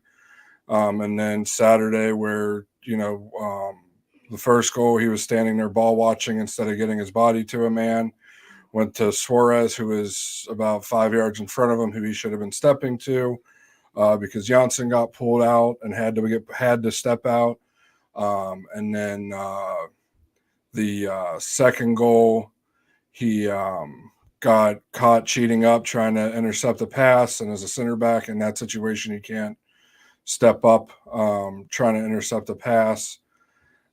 And then Saturday where, the first goal, he was standing there ball watching instead of getting his body to a man. Went to Suarez, who was about 5 yards in front of him, who he should have been stepping to, because Janssen got pulled out and had to step out. And then the second goal, he got caught cheating up, trying to intercept the pass, and as a center back in that situation, you can't step up trying to intercept the pass.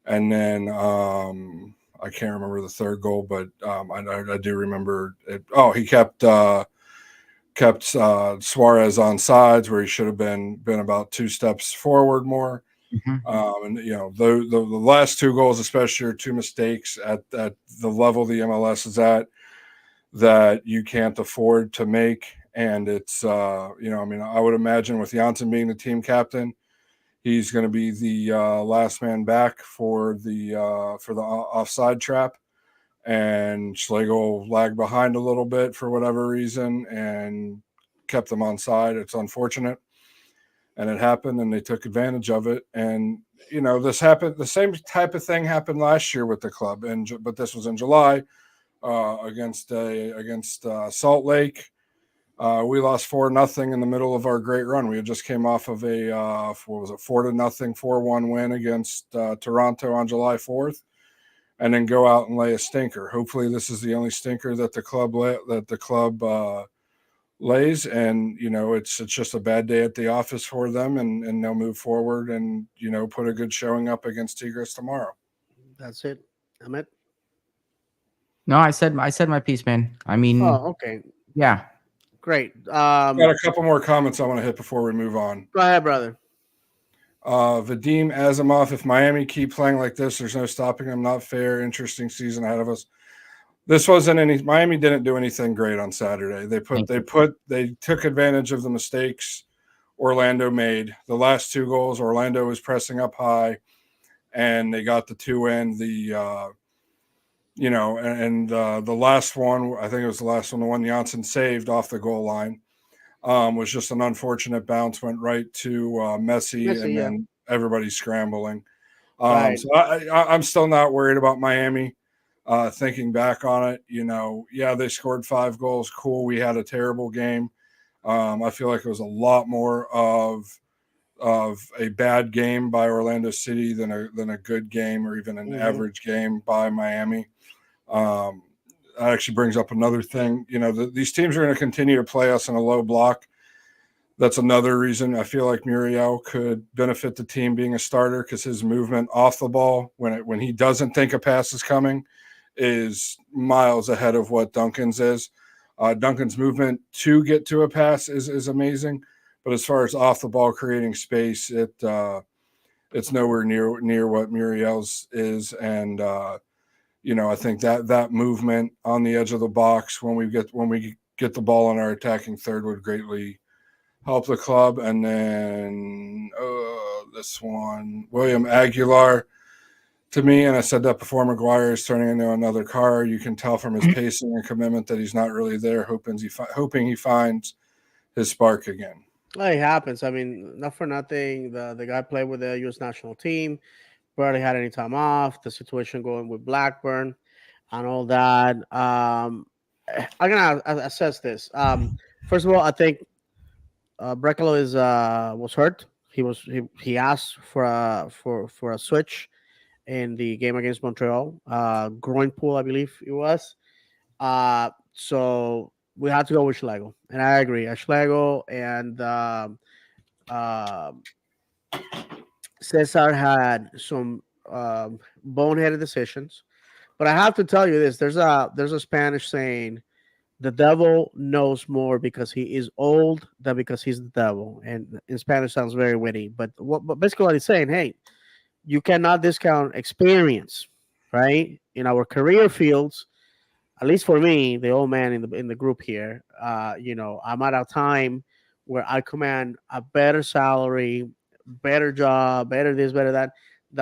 And then I can't remember the third goal, but I do remember it. Oh, he kept Suarez on sides where he should have been about 2 steps forward more. Mm-hmm. And the last 2 goals, especially, are 2 mistakes at the level the MLS is at that you can't afford to make. And it's I would imagine with Janssen being the team captain, he's going to be the last man back for the offside trap, and Schlegel lagged behind a little bit for whatever reason and kept them on side. It's unfortunate, and it happened, and they took advantage of it. And this happened. The same type of thing happened last year with the club, but this was in July against Salt Lake. We lost 4-0 in the middle of our great run. We had just came off of a 4-0, 4-1 win against Toronto on July 4th, and then go out and lay a stinker. Hopefully, this is the only stinker that the club lays, and it's just a bad day at the office for them, and they'll move forward and put a good showing up against Tigres tomorrow. That's it. Ahmed? No, I said my piece, man. I mean, Oh, okay. yeah. Great. Got a couple more comments I want to hit before we move on. Go ahead, brother. Vadim Azimov, if Miami keep playing like this, there's no stopping them. Not fair. Interesting season ahead of us. Miami didn't do anything great on Saturday. They took advantage of the mistakes Orlando made. The last 2 goals, Orlando was pressing up high, and they got the 2 in. The last one, I think it was the last one, the one Janssen saved off the goal line, was just an unfortunate bounce, went right to Messi, and then everybody's scrambling. Right. So I'm still not worried about Miami. Thinking back on it, they scored 5 goals. Cool. We had a terrible game. I feel like it was a lot more of a bad game by Orlando City than a good game or even an average game by Miami. That actually brings up another thing. These teams are going to continue to play us in a low block. That's another reason I feel like Muriel could benefit the team being a starter, because his movement off the ball when he doesn't think a pass is coming is miles ahead of what Duncan's is. Duncan's movement to get to a pass is amazing, but as far as off the ball creating space, it's nowhere near what Muriel's is. And I think that movement on the edge of the box when we get the ball on our attacking third would greatly help the club. And then this one, William Aguilar. To me, and I said that before, McGuire is turning into another car. You can tell from his pacing and commitment that he's not really there, hoping he finds his spark again. Well, it happens. I mean, not for nothing. The guy played with the U.S. national team, barely had any time off. The situation going with Blackburn and all that. I'm gonna assess this. First of all, I think Brekalo was hurt. He asked for a switch in the game against Montreal. Groin pull, I believe it was. So we had to go with Schlegel, and I agree. Schlegel and Cesar had some boneheaded decisions. But I have to tell you this: there's a Spanish saying, "The devil knows more because he is old than because he's the devil." And in Spanish, sounds very witty. But basically what he's saying, hey, you cannot discount experience, right? In our career fields, at least for me, the old man in the group here, I'm at a time where I command a better salary, better job, better this, better that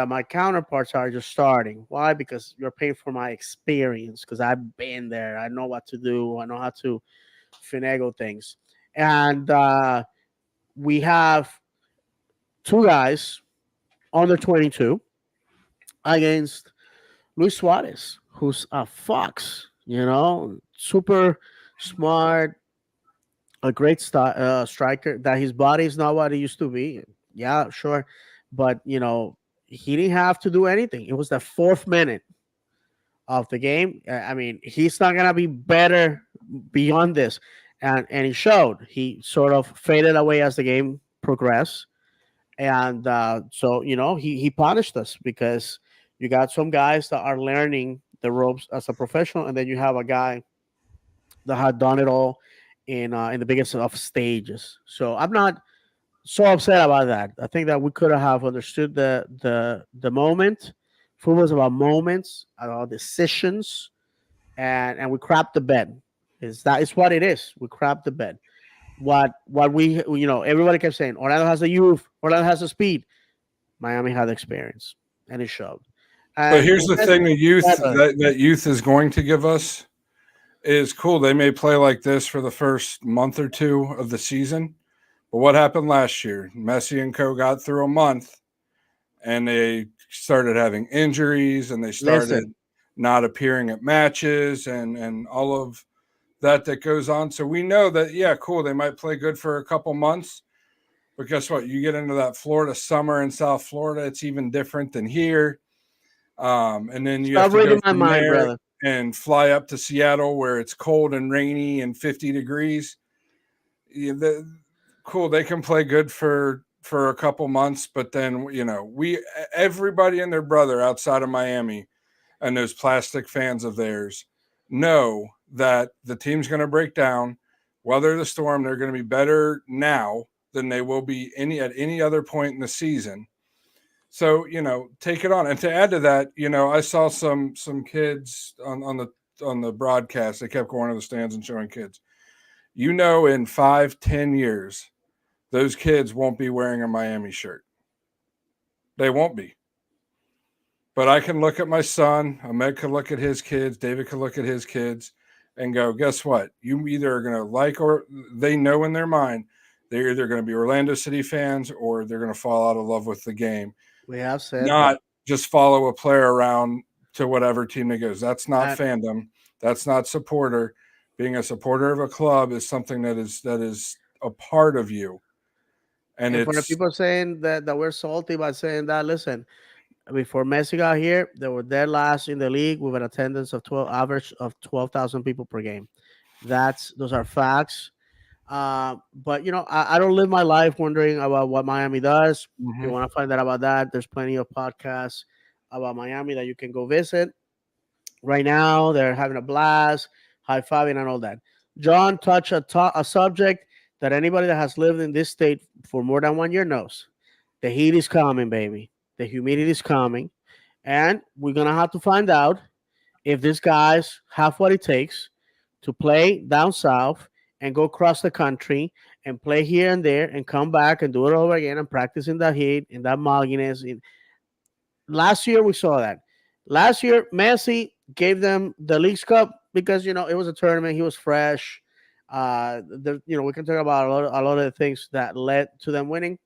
my counterparts are just starting. Why? Because you're paying for my experience, because I've been there. I know what to do. I know how to finagle things. And we have 2 guys under 22 against Luis Suarez, who's a fox, super smart, a great striker. That his body is not what it used to be. Yeah, sure. But, he didn't have to do anything. It was the 4th minute of the game. I mean, he's not going to be better beyond this. And he showed. He sort of faded away as the game progressed. And so, he punished us because you got some guys that are learning the ropes as a professional, and then you have a guy that had done it all in the biggest of stages. So I'm not so upset about that. I think that we could have understood the moment. Football is about moments, about decisions, and we crapped the bed. That is what it is. We crapped the bed. What we everybody kept saying, Orlando has the youth, Orlando has the speed. Miami had experience, and it showed. But here's the thing: the youth better. that youth is going to give us is cool. They may play like this for the first month or 2 of the season, but what happened last year? Messi and co got through a month, and they started having injuries, and they started not appearing at matches and all of that goes on. So we know that, yeah, cool, they might play good for a couple months, but guess what? You get into that Florida summer in South Florida, it's even different than here. And then you have Stop to go reading my from mind, there brother. and fly up to Seattle where it's cold and rainy and 50 degrees. Yeah, cool, they can play good for a couple months, but then we everybody and their brother outside of Miami and those plastic fans of theirs know that the team's going to break down, weather the storm. They're going to be better now than they will be at any other point in the season. So take it on. And to add to that, I saw some kids on the broadcast. They kept going to the stands and showing kids. In 5-10 years, those kids won't be wearing a Miami shirt. They won't be. But I can look at my son, Ahmed can look at his kids, David can look at his kids and go, guess what? You either are going to or they know in their mind they're either going to be Orlando City fans or they're going to fall out of love with the game. We have said Not that. just follow a player around to whatever team that goes. That's not And, fandom. That's not supporter. Being a supporter of a club is something that is a part of you. And and for the it's people saying that we're salty by saying that, listen, before Messi got here, they were dead last in the league with an attendance of 12 average of 12,000 people per game. Those are facts. But I don't live my life wondering about what Miami does. If you mhm. want to find out about that, there's plenty of podcasts about Miami that you can go visit. Right now, they're having a blast, high fiving, and all that. John touched a subject that anybody that has lived in this state for more than 1 year knows. The heat is coming, baby. The humidity is coming. And we're going to have to find out if these guys have what it takes to play down south and go across the country and play here and there and come back and do it over again and practice in the heat, in that mugginess. Last year, we saw that. Last year, Messi gave them the League's Cup because, it was a tournament. He was fresh. We can talk about a lot of the things that led to them winning.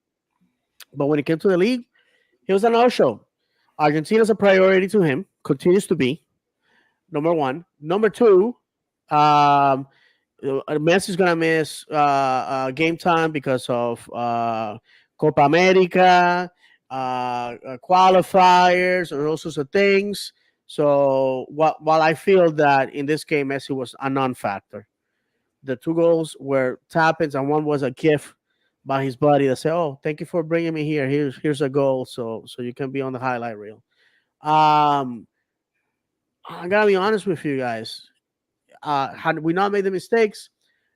But when it came to the league, he was an no-show. Argentina's a priority to him, continues to be. Number one. Number two, um, Messi's gonna miss game time because of Copa America, qualifiers, and all sorts of things. So while I feel that in this game Messi was a non-factor, the two goals were tap-ins and one was a gift by his buddy that said, "Oh, thank you for bringing me here. Here's a goal, so you can be on the highlight reel." Um, I gotta be honest with you guys. Had we not made the mistakes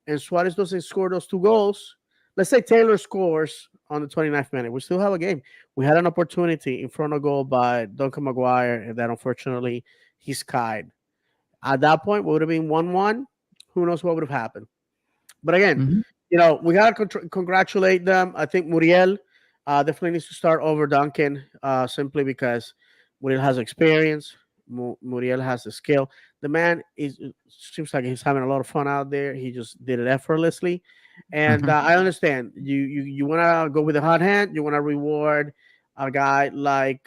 and Suarez doesn't score those two goals, let's say Taylor scores on the 29th minute, we still have a game. We had an opportunity in front of goal by Duncan Maguire, and that unfortunately he skied. At that point, we would have been 1-1. Who knows what would have happened? But again, Mhm. we got to congratulate them. I think Muriel definitely needs to start over Duncan simply because Muriel has experience. Muriel has the skill. The man seems like he's having a lot of fun out there. He just did it effortlessly, and Mhm. I understand you want to go with a hot hand. You want to reward a guy like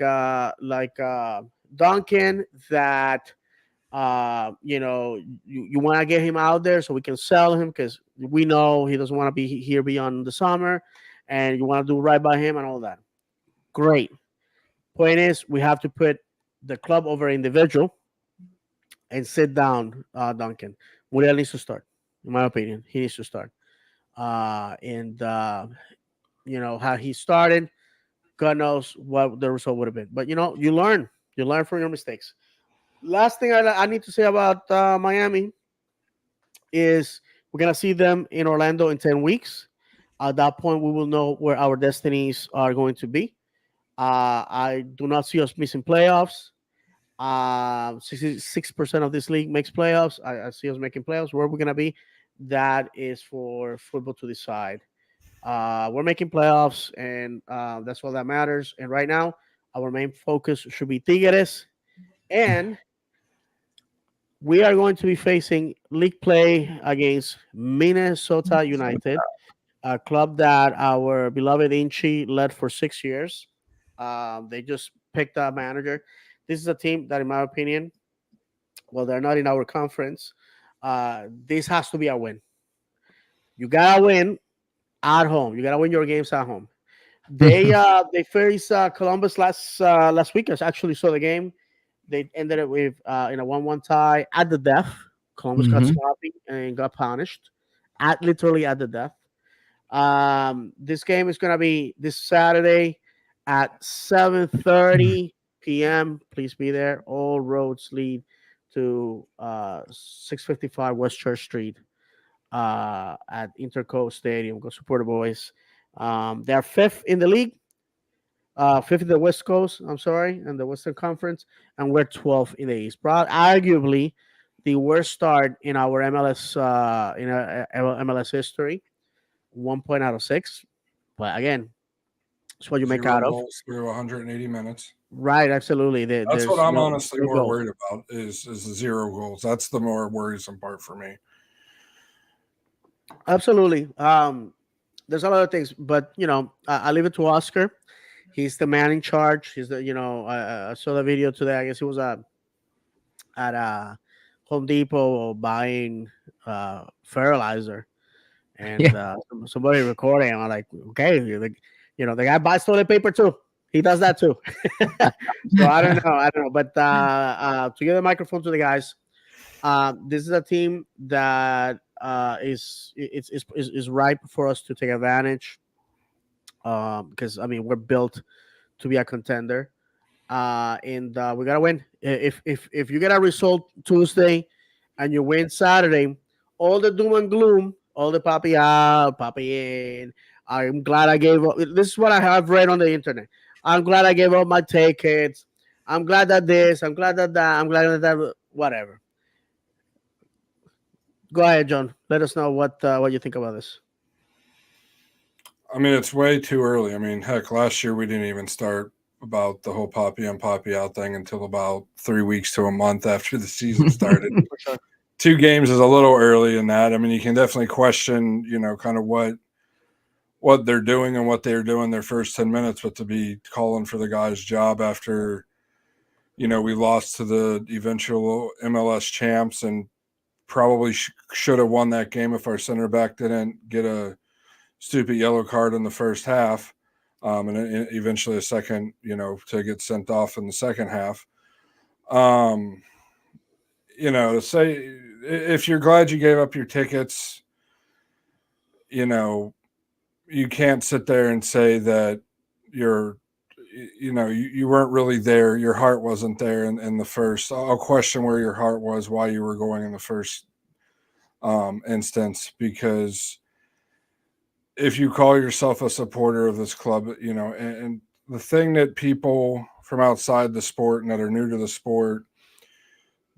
Duncan that you want to get him out there so we can sell him because we know he doesn't want to be here beyond the summer, and you want to do right by him and all that. Great. Point is, we have to put the club over individual and sit down, Duncan. Muriel needs to start, in my opinion. He needs to start. And how he started. God knows what the result would have been. But you learn. You learn from your mistakes. Last thing I need to say about Miami is we're gonna see them in Orlando in 10 weeks. At that point, we will know where our destinies are going to be. I do not see us missing playoffs. 66% of this league makes playoffs. I see us making playoffs. Where we're gonna be, that is for football to decide. We're making playoffs, and that's all that matters. And right now, our main focus should be Tigres, and we are going to be facing league play against Minnesota United, a club that our beloved Inchi led for 6 years. They just picked a manager. This is a team that, in my opinion, Well, they're not in our conference. This has to be a win. You gotta win at home. You gotta win your games at home. They faced Columbus last week. I actually saw the game. They ended it with in a 1-1 tie at the death. Columbus got Hmm. sloppy and got punished at literally at the death. This game is gonna be this Saturday at 7:30 p.m. Please be there. All roads lead to 655 West Church Street at Interco Stadium. Go support the boys. They're fifth in the league, fifth in the West Coast. I'm sorry, in the Western Conference, and we're 12th in the East. Arguably the worst start in our MLS MLS history. 1 point out of six, but again, it's what you make 0 out of. goals through 180 minutes. Right? Absolutely. That's what There's I'm no honestly no more goals. worried about is the 0 goals. That's the more worrisome part for me. Absolutely. There's a lot of things, but I leave it to Oscar. He's the man in charge. He's the I saw the video today. I guess he was at Home Depot buying fertilizer, and Yeah. somebody recording. I'm like, okay, the guy buys toilet paper too. He does that too. So I don't know. But to give the microphone to the guys, this is a team that is ripe for us to take advantage. Because I mean we're built to be a contender, and we gotta win. If you get a result Tuesday and you win Saturday, all the doom and gloom, all the papi out, papi in. I'm glad I gave up. This is what I have read on the internet. I'm glad I gave up my tickets. I'm glad that this. I'm glad that that. I'm glad that that. Whatever. Go ahead, John. Let us know what you think about this. I mean, it's way too early. I mean, heck, last year we didn't even start about the whole Poppy on Poppy out thing until about 3 weeks to a month after the season started. For sure. 2 games is a little early in that. I mean, you can definitely question, kind of what they're doing and what they're doing their first 10 minutes, but to be calling for the guy's job after, we lost to the eventual MLS champs and probably should have won that game if our center back didn't get a stupid yellow card in the first half, and eventually a second, to get sent off in the second half. Um, to say if you're glad you gave up your tickets, you can't sit there and say that you're, you weren't really there. Your heart wasn't there in the first. I'll question where your heart was, why you were going in the first instance, because if you call yourself a supporter of this club, and the thing that people from outside the sport and that are new to the sport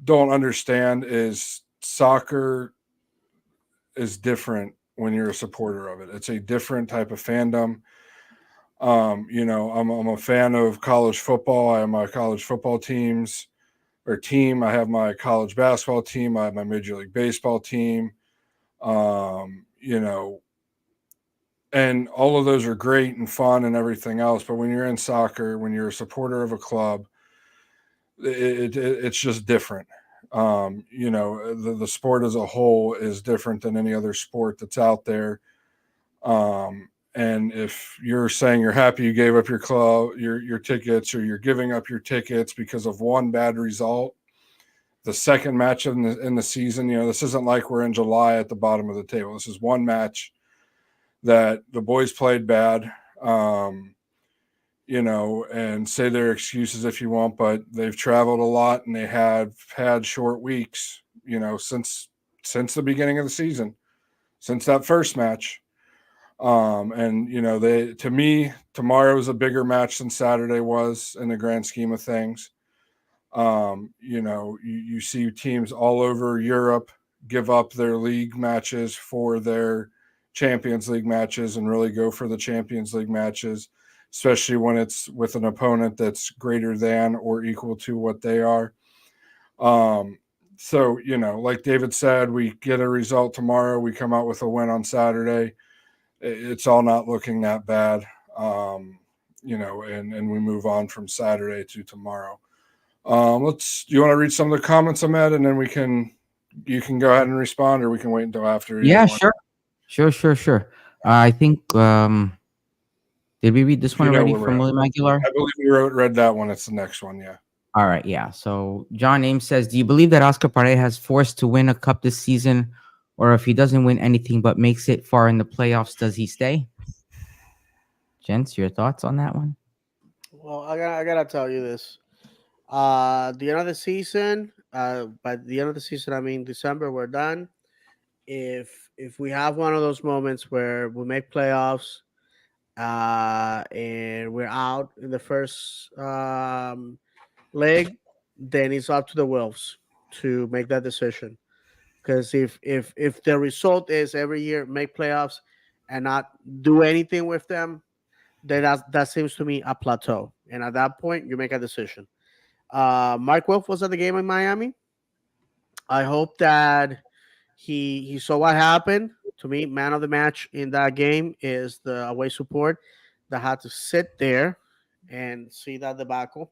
don't understand is soccer is different when you're a supporter of it. It's a different type of fandom. I'm a fan of college football. I have my college football team. I have my college basketball team. I have my Major League Baseball team. Um, you know, and all of those are great and fun and everything else. But when you're in soccer, when you're a supporter of a club, it's just different. The sport as a whole is different than any other sport that's out there. And if you're saying you're happy you gave up your club, your tickets, or you're giving up your tickets because of one bad result, the second match in the season, this isn't like we're in July at the bottom of the table. This is one match that the boys played bad. And say their excuses if you want, but they've traveled a lot and they have had short weeks, since the beginning of the season, since that first match. To me, tomorrow is a bigger match than Saturday was in the grand scheme of things. You see teams all over Europe give up their league matches for their Champions League matches and really go for the Champions League matches, especially when it's with an opponent that's greater than or equal to what they are. Like David said, we get a result tomorrow. We come out with a win on Saturday. It's all not looking that bad, and we move on from Saturday to tomorrow. You want to read some of the comments, Ahmed, and then you can go ahead and respond, or we can wait until after. Yeah, Either one. sure. I think did we read this If one you know already where we're from at. William Aguilar? I believe we read that one. It's the next one. Yeah. All right, yeah. So John Ames says, "Do you believe that Oscar Pareja has forced to win a cup this season, or if he doesn't win anything but makes it far in the playoffs, does he stay?" Gents, your thoughts on that one? Well, I gotta tell you this. The end of the season. By the end of the season, I mean December. We're done. If we have one of those moments where we make playoffs, and we're out in the first leg, then it's up to the Wolves to make that decision. Because if the result is every year make playoffs and not do anything with them, then that seems to me a plateau. And at that point, you make a decision. Mark Wolf was at the game in Miami. I hope that he saw what happened. To me, man of the match in that game is the away support that had to sit there and see that debacle,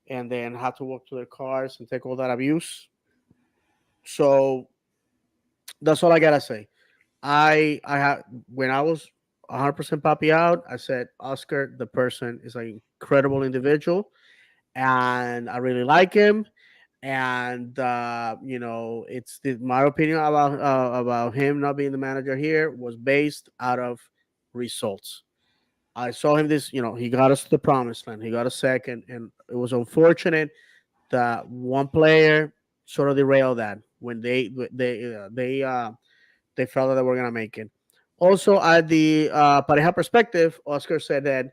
and then had to walk to their cars and take all that abuse. So that's all I gotta say. I had when I was 100% poppy out, I said Oscar, the person, is an incredible individual, and I really like him. And my opinion about him not being the manager here was based out of results. I saw him this, he got us to the promised land. He got a second, and it was unfortunate that one player sort of derailed that when they felt that they were gonna make it. Also, at the pareja perspective, Oscar said that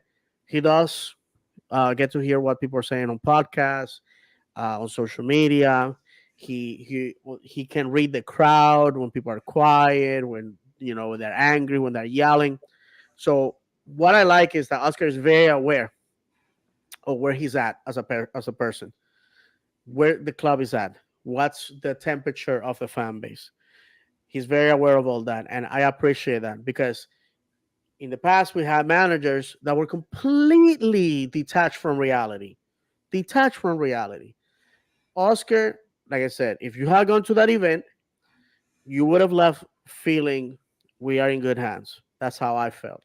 he does get to hear what people are saying on podcasts, on social media. He can read the crowd when people are quiet, when they're angry, when they're yelling. So what I like is that Oscar is very aware of where he's at as a person, where the club is at, what's the temperature of the fan base. He's very aware of all that, and I appreciate that because in the past we had managers that were completely detached from reality. Detached from reality. Oscar, like I said, if you had gone to that event, you would have left feeling we are in good hands. That's how I felt.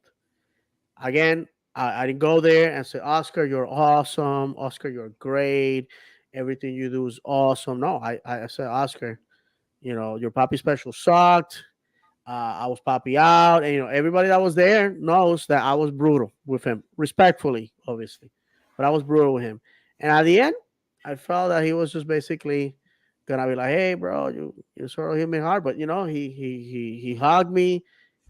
Again, I didn't go there and say, Oscar, you're awesome. Oscar, you're great. Everything you do is awesome. No, I said, Oscar, your Poppy special sucked. I was Poppy out. And, everybody that was there knows that I was brutal with him, respectfully, obviously. But I was brutal with him. And at the end, I felt that he was just basically gonna be like, "Hey, bro, you sort of hit me hard," but he hugged me.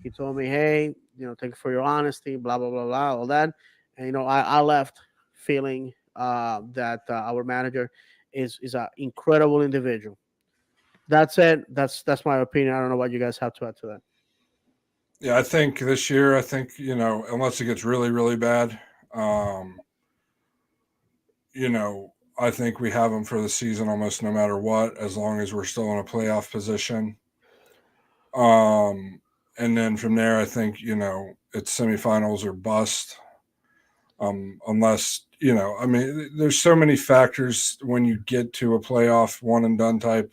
He told me, "Hey, thank you for your honesty, blah blah blah blah, all that." And I left feeling that our manager is an incredible individual. That's it. That's my opinion. I don't know what you guys have to add to that. Yeah, I think this year, unless it gets really, really bad, um, I think we have them for the season almost no matter what, as long as we're still in a playoff position. Um, and then from there, I think it's semifinals or bust. Unless I mean, there's so many factors when you get to a playoff one and done type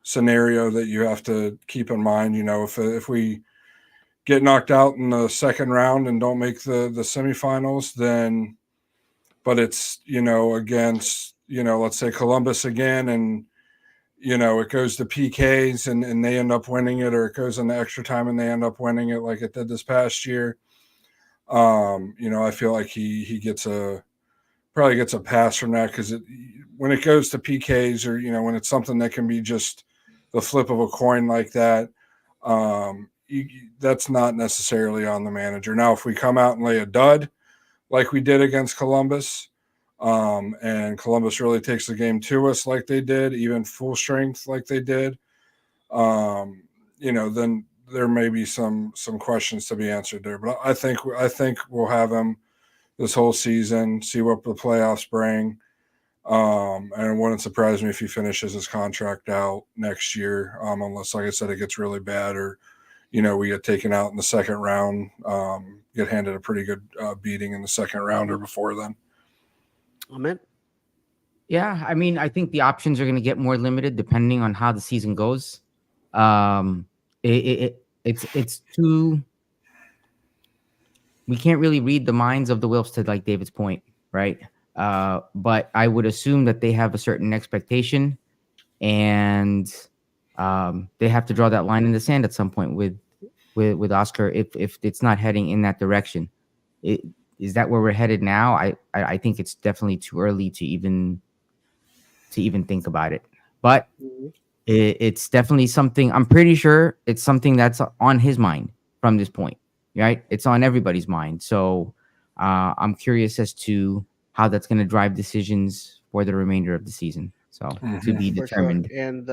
scenario that you have to keep in mind. If we get knocked out in the second round and don't make the semifinals, then but it's against let's say Columbus again, and it goes to PKs and they end up winning it, or it goes into extra time and they end up winning it like it did this past year. I feel like he probably gets a pass from that because when it goes to PKs, or when it's something that can be just the flip of a coin like that, that's not necessarily on the manager. Now, if we come out and lay a dud like we did against Columbus, and Columbus really takes the game to us like they did, even full strength like they did, then there may be some questions to be answered there. But I think we'll have him this whole season, see what the playoffs bring. And it wouldn't surprise me if he finishes his contract out next year, unless, like I said, it gets really bad, or we get taken out in the second round, get handed a pretty good beating in the second round or before then. Amen. Yeah, I mean, I think the options are going to get more limited depending on how the season goes. Um, it's too. We can't really read the minds of the Wilfs to like David's point, right? But I would assume that they have a certain expectation, and they have to draw that line in the sand at some point with Oscar if it's not heading in that direction. It, is that where we're headed now? I think it's definitely too early to even think about it. But Mhm. it's definitely something. I'm pretty sure it's something that's on his mind from this point, right? It's on everybody's mind. So I'm curious as to how that's going to drive decisions for the remainder of the season. So to Hmm. be For sure. determined. And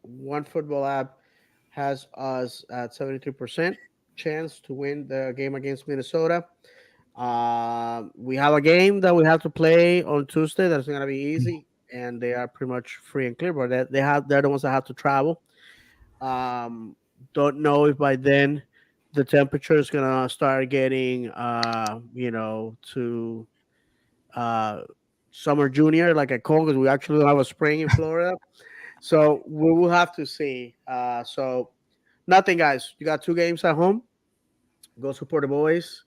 one football app has us at 73% chance to win the game against Minnesota. We have a game that we have to play on Tuesday. That's going to be easy, and they are pretty much free and clear. But they're the ones that have to travel. Um, don't know if by then the temperature is gonna start getting to uh summer junior like a cold, because we actually don't have a spring in Florida. So we will have to see. So nothing, guys. You got two games at home. Go support the boys.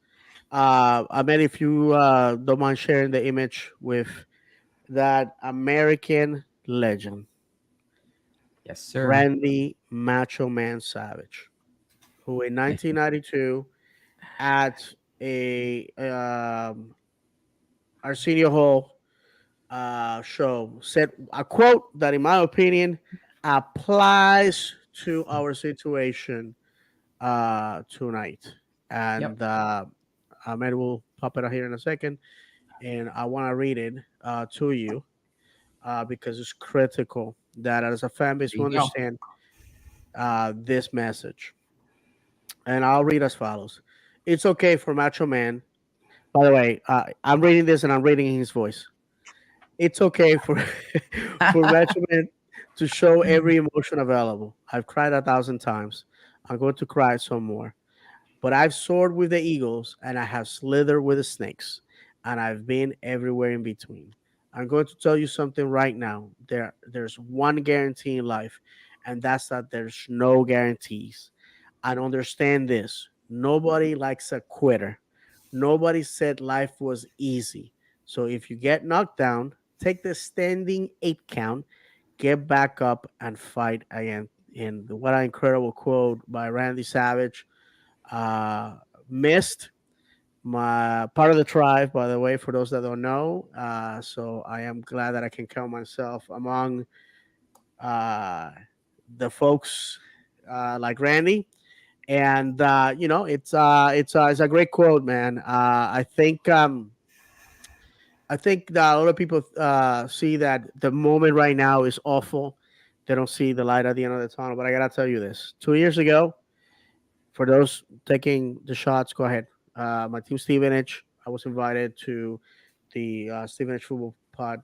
I mean, if you don't mind sharing the image with that American legend, Yes, sir. Randy Macho Man Savage, who in 1992 at a Arsenio Hall show said a quote that, in my opinion, applies to our situation tonight. Yep. And Ahmed will pop it out here in a second, and I want to read it to you because it's critical that as a fan base There we you go. understand this message. And I'll read as follows: It's okay for Macho Man. By the way, I'm reading this and I'm reading his voice. It's okay for for Macho Man to show every emotion available. I've cried 1,000 times. I'm going to cry some more. But I've soared with the eagles and I have slithered with the snakes, and I've been everywhere in between. I'm going to tell you something right now. There's one guarantee in life, and that's that there's no guarantees. I understand this. Nobody likes a quitter. Nobody said life was easy. So if you get knocked down, take the standing 8 count, get back up, and fight again. And what an incredible quote by Randy Savage. Uh, Missed my part of the tribe, by the way, for those that don't know. So I am glad that I can count myself among uh, the folks like Randy. And it's a great quote, man. I think that a lot of people see that the moment right now is awful. They don't see the light at the end of the tunnel. But I gotta tell you this: 2 years ago, for those taking the shots, go ahead. My team, Stevenage. I was invited to the Stevenage Football Club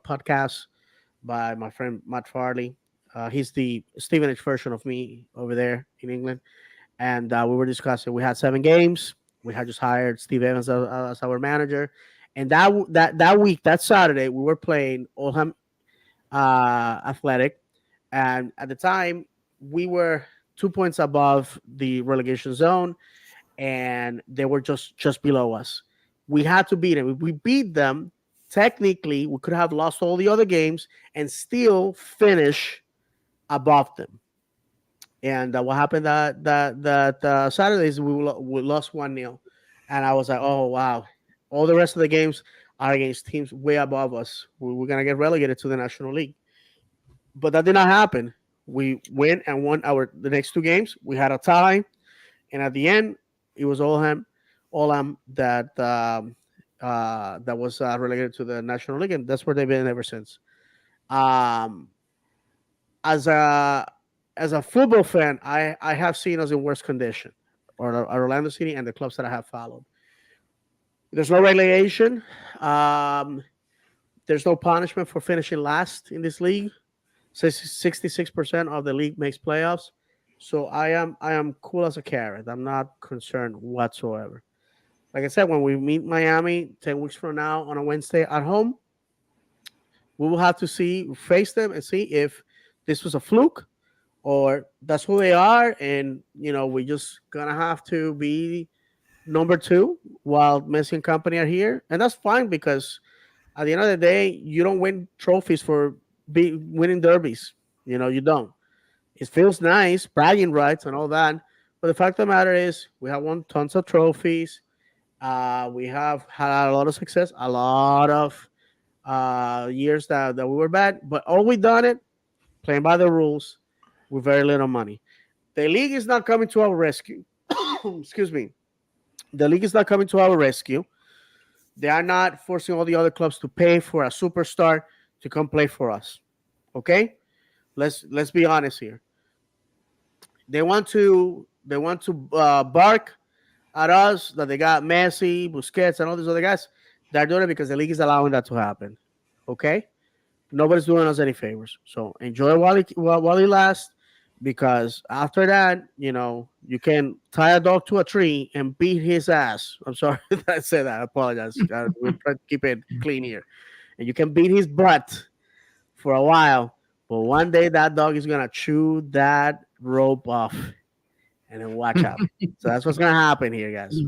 podcast by my friend Matt Farley. He's the Stevenage version of me over there in England, and we were discussing. We had 7 games. We had just hired Steve Evans as our manager, and that week, that Saturday, we were playing Oldham Athletic, and at the time we were 2 points above the relegation zone, and they were just below us. We had to beat them. If we beat them, technically we could have lost all the other games and still finish above them. And what happened that Saturdays we lost 1-0, and I was like, oh wow, all the rest of the games are against teams way above us. We're gonna get relegated to the National League, but that did not happen. We went and won the next 2 games. We had a tie, and at the end, it was Olam that was relegated to the National League, and that's where they've been ever since. Um, as a football fan, I have seen us in worse condition, or Orlando City and the clubs that I have followed. There's no relegation. Um, there's no punishment for finishing last in this league. 66% of the league makes playoffs. So I am cool as a carrot. I'm not concerned whatsoever. Like I said, when we meet Miami 10 weeks from now on a Wednesday at home, We will have to face them and see if this was a fluke or that's who they are, and we're just gonna have to be number two while Messi and company are here, and that's fine because at the end of the day, you don't win trophies for winning derbies. You don't. It feels nice, bragging rights and all that, but the fact of the matter is, we have won tons of trophies. We have had a lot of success, a lot of years that we were bad, but all we done it playing by the rules with very little money. The league is not coming to our rescue. Excuse me. The league is not coming to our rescue. They are not forcing all the other clubs to pay for a superstar to come play for us. Okay, let's be honest here. They want to bark at us that they got Messi, Busquets, and all these other guys. They're doing it because the league is allowing that to happen. Okay, nobody's doing us any favors. So enjoy while it lasts, because after that, you can tie a dog to a tree and beat his ass. I'm sorry that I said that. I apologize. We're trying to keep it clean here. And you can beat his butt for a while, but one day that dog is gonna chew that rope off, and then watch out. So that's what's gonna happen here, guys.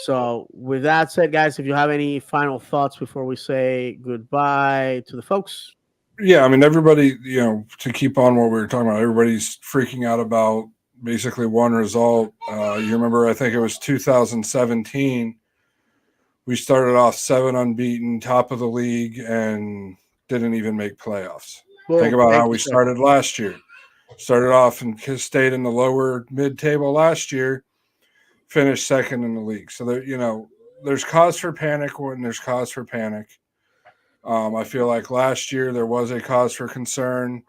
So with that said, guys, if you have any final thoughts before we say goodbye to the folks. Yeah, I mean, everybody, to keep on what we were talking about, everybody's freaking out about basically one result. You remember, I think it was 2017. We started off 7 unbeaten, top of the league, and didn't even make playoffs. Think Boom. about Thank how you, we sir. started last year. Started off and stayed in the lower mid table last year, finished second in the league. So there's cause for panic when there's cause for panic. I feel like last year there was a cause for concern,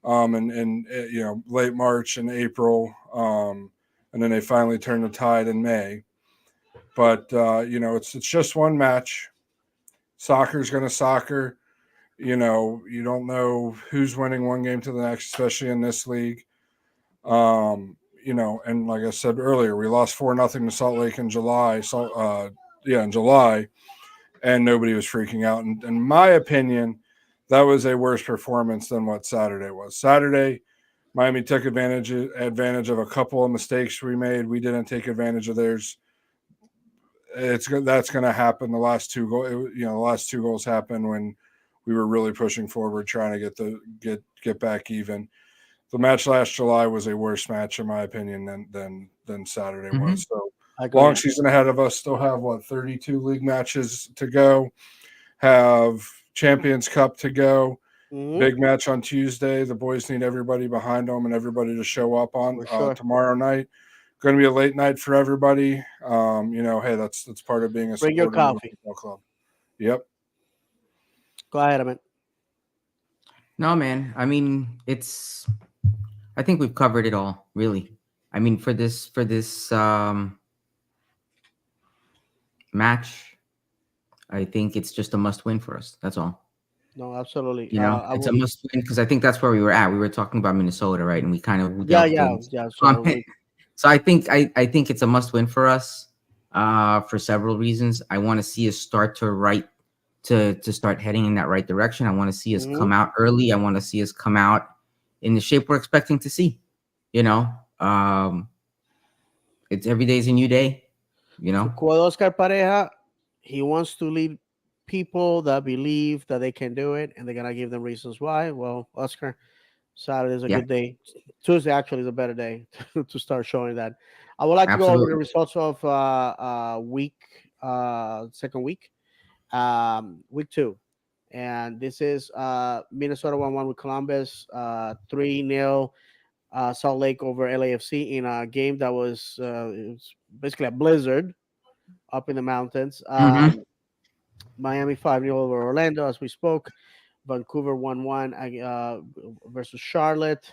in late March and April, and then they finally turned the tide in May. But it's just one match. Soccer's going to soccer. You don't know who's winning one game to the next, especially in this league. And like I said earlier, we lost 4-0 to Salt Lake in July. In July, and nobody was freaking out. And in my opinion, that was a worse performance than what Saturday was. Saturday, Miami took advantage of a couple of mistakes we made. We didn't take advantage of theirs. That's going to happen. The last two goals happened when we were really pushing forward, trying to get back even. The match last July was a worse match, in my opinion, than Saturday Mhm. was. So I agree. long season ahead of us. Still have 32 league matches to go. Have Champions Cup to go. Mhm. Big match on Tuesday. The boys need everybody behind them and everybody to show up on For sure. tomorrow night. Going to be a late night for everybody. Hey, that's part of being a Bring your supporter of the coffee. football club. Yep. Go ahead, Amit. No, man. I mean, I think we've covered it all, really. I mean, for this match, I think it's just a must win for us. That's all. No, absolutely. I It's a will. must win because I think that's where we were at. We were talking about Minnesota, right? And we Yeah, delved yeah, into yeah. So comment. So I think it's a must win for us, for several reasons. I want to see us start to start heading in that right direction. I want to see us Mhm. come out early. I want to see us come out in the shape we're expecting to see. You know, um, it's every day's a new day. You To know, quote Oscar Pareja, he wants to lead people that believe that they can do it, and they're gonna give them reasons why. Well, Oscar, Saturday is a yeah, good day. Tuesday actually is a better day to start showing that. I would like to go over the absolutely. results of week second week, week two, and this is Minnesota 1-1 with Columbus, 3-0 Salt Lake over LAFC in a game that it was basically a blizzard up in the mountains. Hmm. Miami 5-0 over Orlando, as we spoke. Vancouver 1-1 versus Charlotte.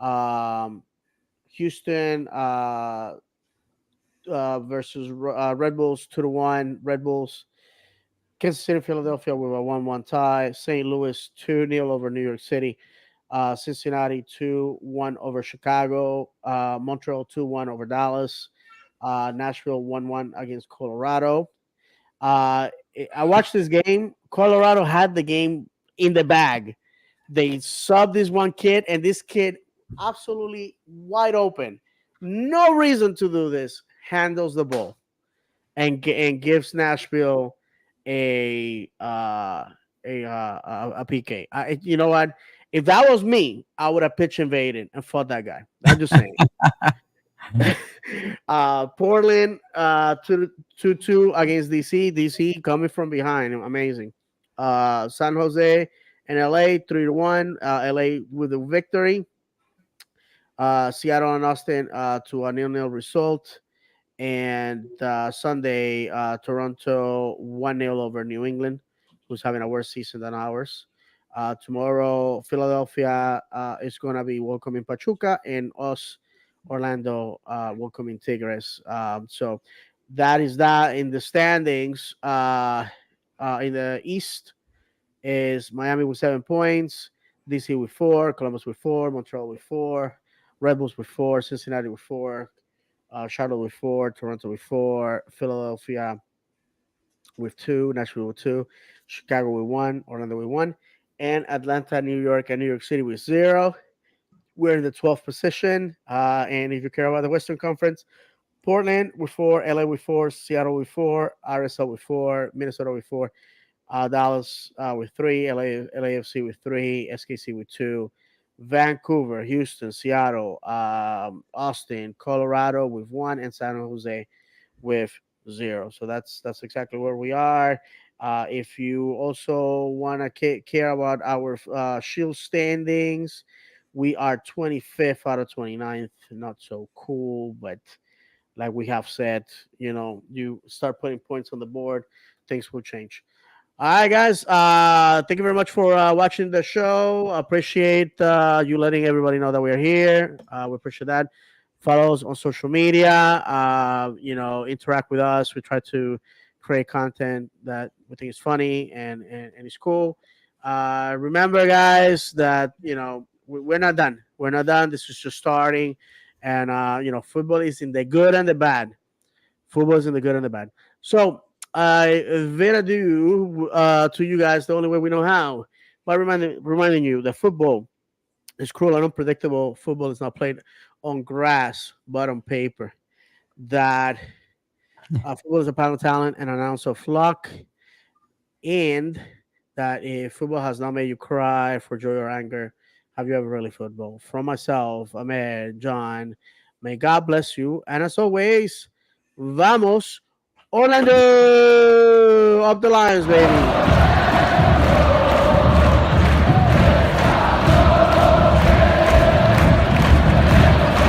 Um, Houston versus Red Bulls 2-1. Red Bulls. Kansas City, Philadelphia with a 1-1 tie. St. Louis 2-0 over New York City. Cincinnati 2-1 over Chicago. Montreal 2-1 over Dallas. Nashville 1-1 against Colorado. I watched this game. Colorado had the game in the bag. They sub this one kid, and this kid absolutely wide open. No reason to do this. Handles the ball and gives Nashville a a PK. You know what? If that was me, I would have pitch invaded and fought that guy. I'm just saying. Portland 2-2 against DC. DC coming from behind, amazing. San Jose and LA 3-1. LA with a victory. Seattle and Austin to a 0-0 result. And Sunday, Toronto 1-0 over New England, who's having a worse season than ours. Tomorrow, Philadelphia is going to be welcoming Pachuca, and us, Orlando, welcoming Tigres. So that is that in the standings. In the East is Miami with 7 points, DC with 4, Columbus with 4, Montreal with 4, Red Bulls with 4, Cincinnati with 4, Charlotte with 4, Toronto with 4, Philadelphia with 2, Nashville with 2, Chicago with 1, Orlando with 1, and Atlanta, New York, and New York City with 0. We're in the 12th position. And if you care about the Western Conference, Portland with 4, LA with 4, Seattle with 4, RSL with 4, Minnesota with 4, Dallas with 3, LAFC with 3, SKC with 2, Vancouver, Houston, Seattle, Austin, Colorado with 1, and San Jose with 0. So that's exactly where we are. If you also want to care about our Shield standings, we are 25th out of 29th. Not so cool, but like we have said, you start putting points on the board, things will change. All right, guys. Thank you very much for watching the show. Appreciate you letting everybody know that we're here. We appreciate that. Follow us on social media. Interact with us. We try to create content that we think is funny and is cool. Remember, guys, that we're not done. We're not done. This is just starting, and football is in the good and the bad. Football is in the good and the bad. So I bid adieu to you guys the only way we know how, by reminding you that football is cruel and unpredictable. Football is not played on grass but on paper. That football is a pattern of talent and an ounce of luck, and that if football has not made you cry for joy or anger, have you ever really football? From myself, Ahmed, John, may God bless you, and as always, vamos Orlando! Up the Lions, baby.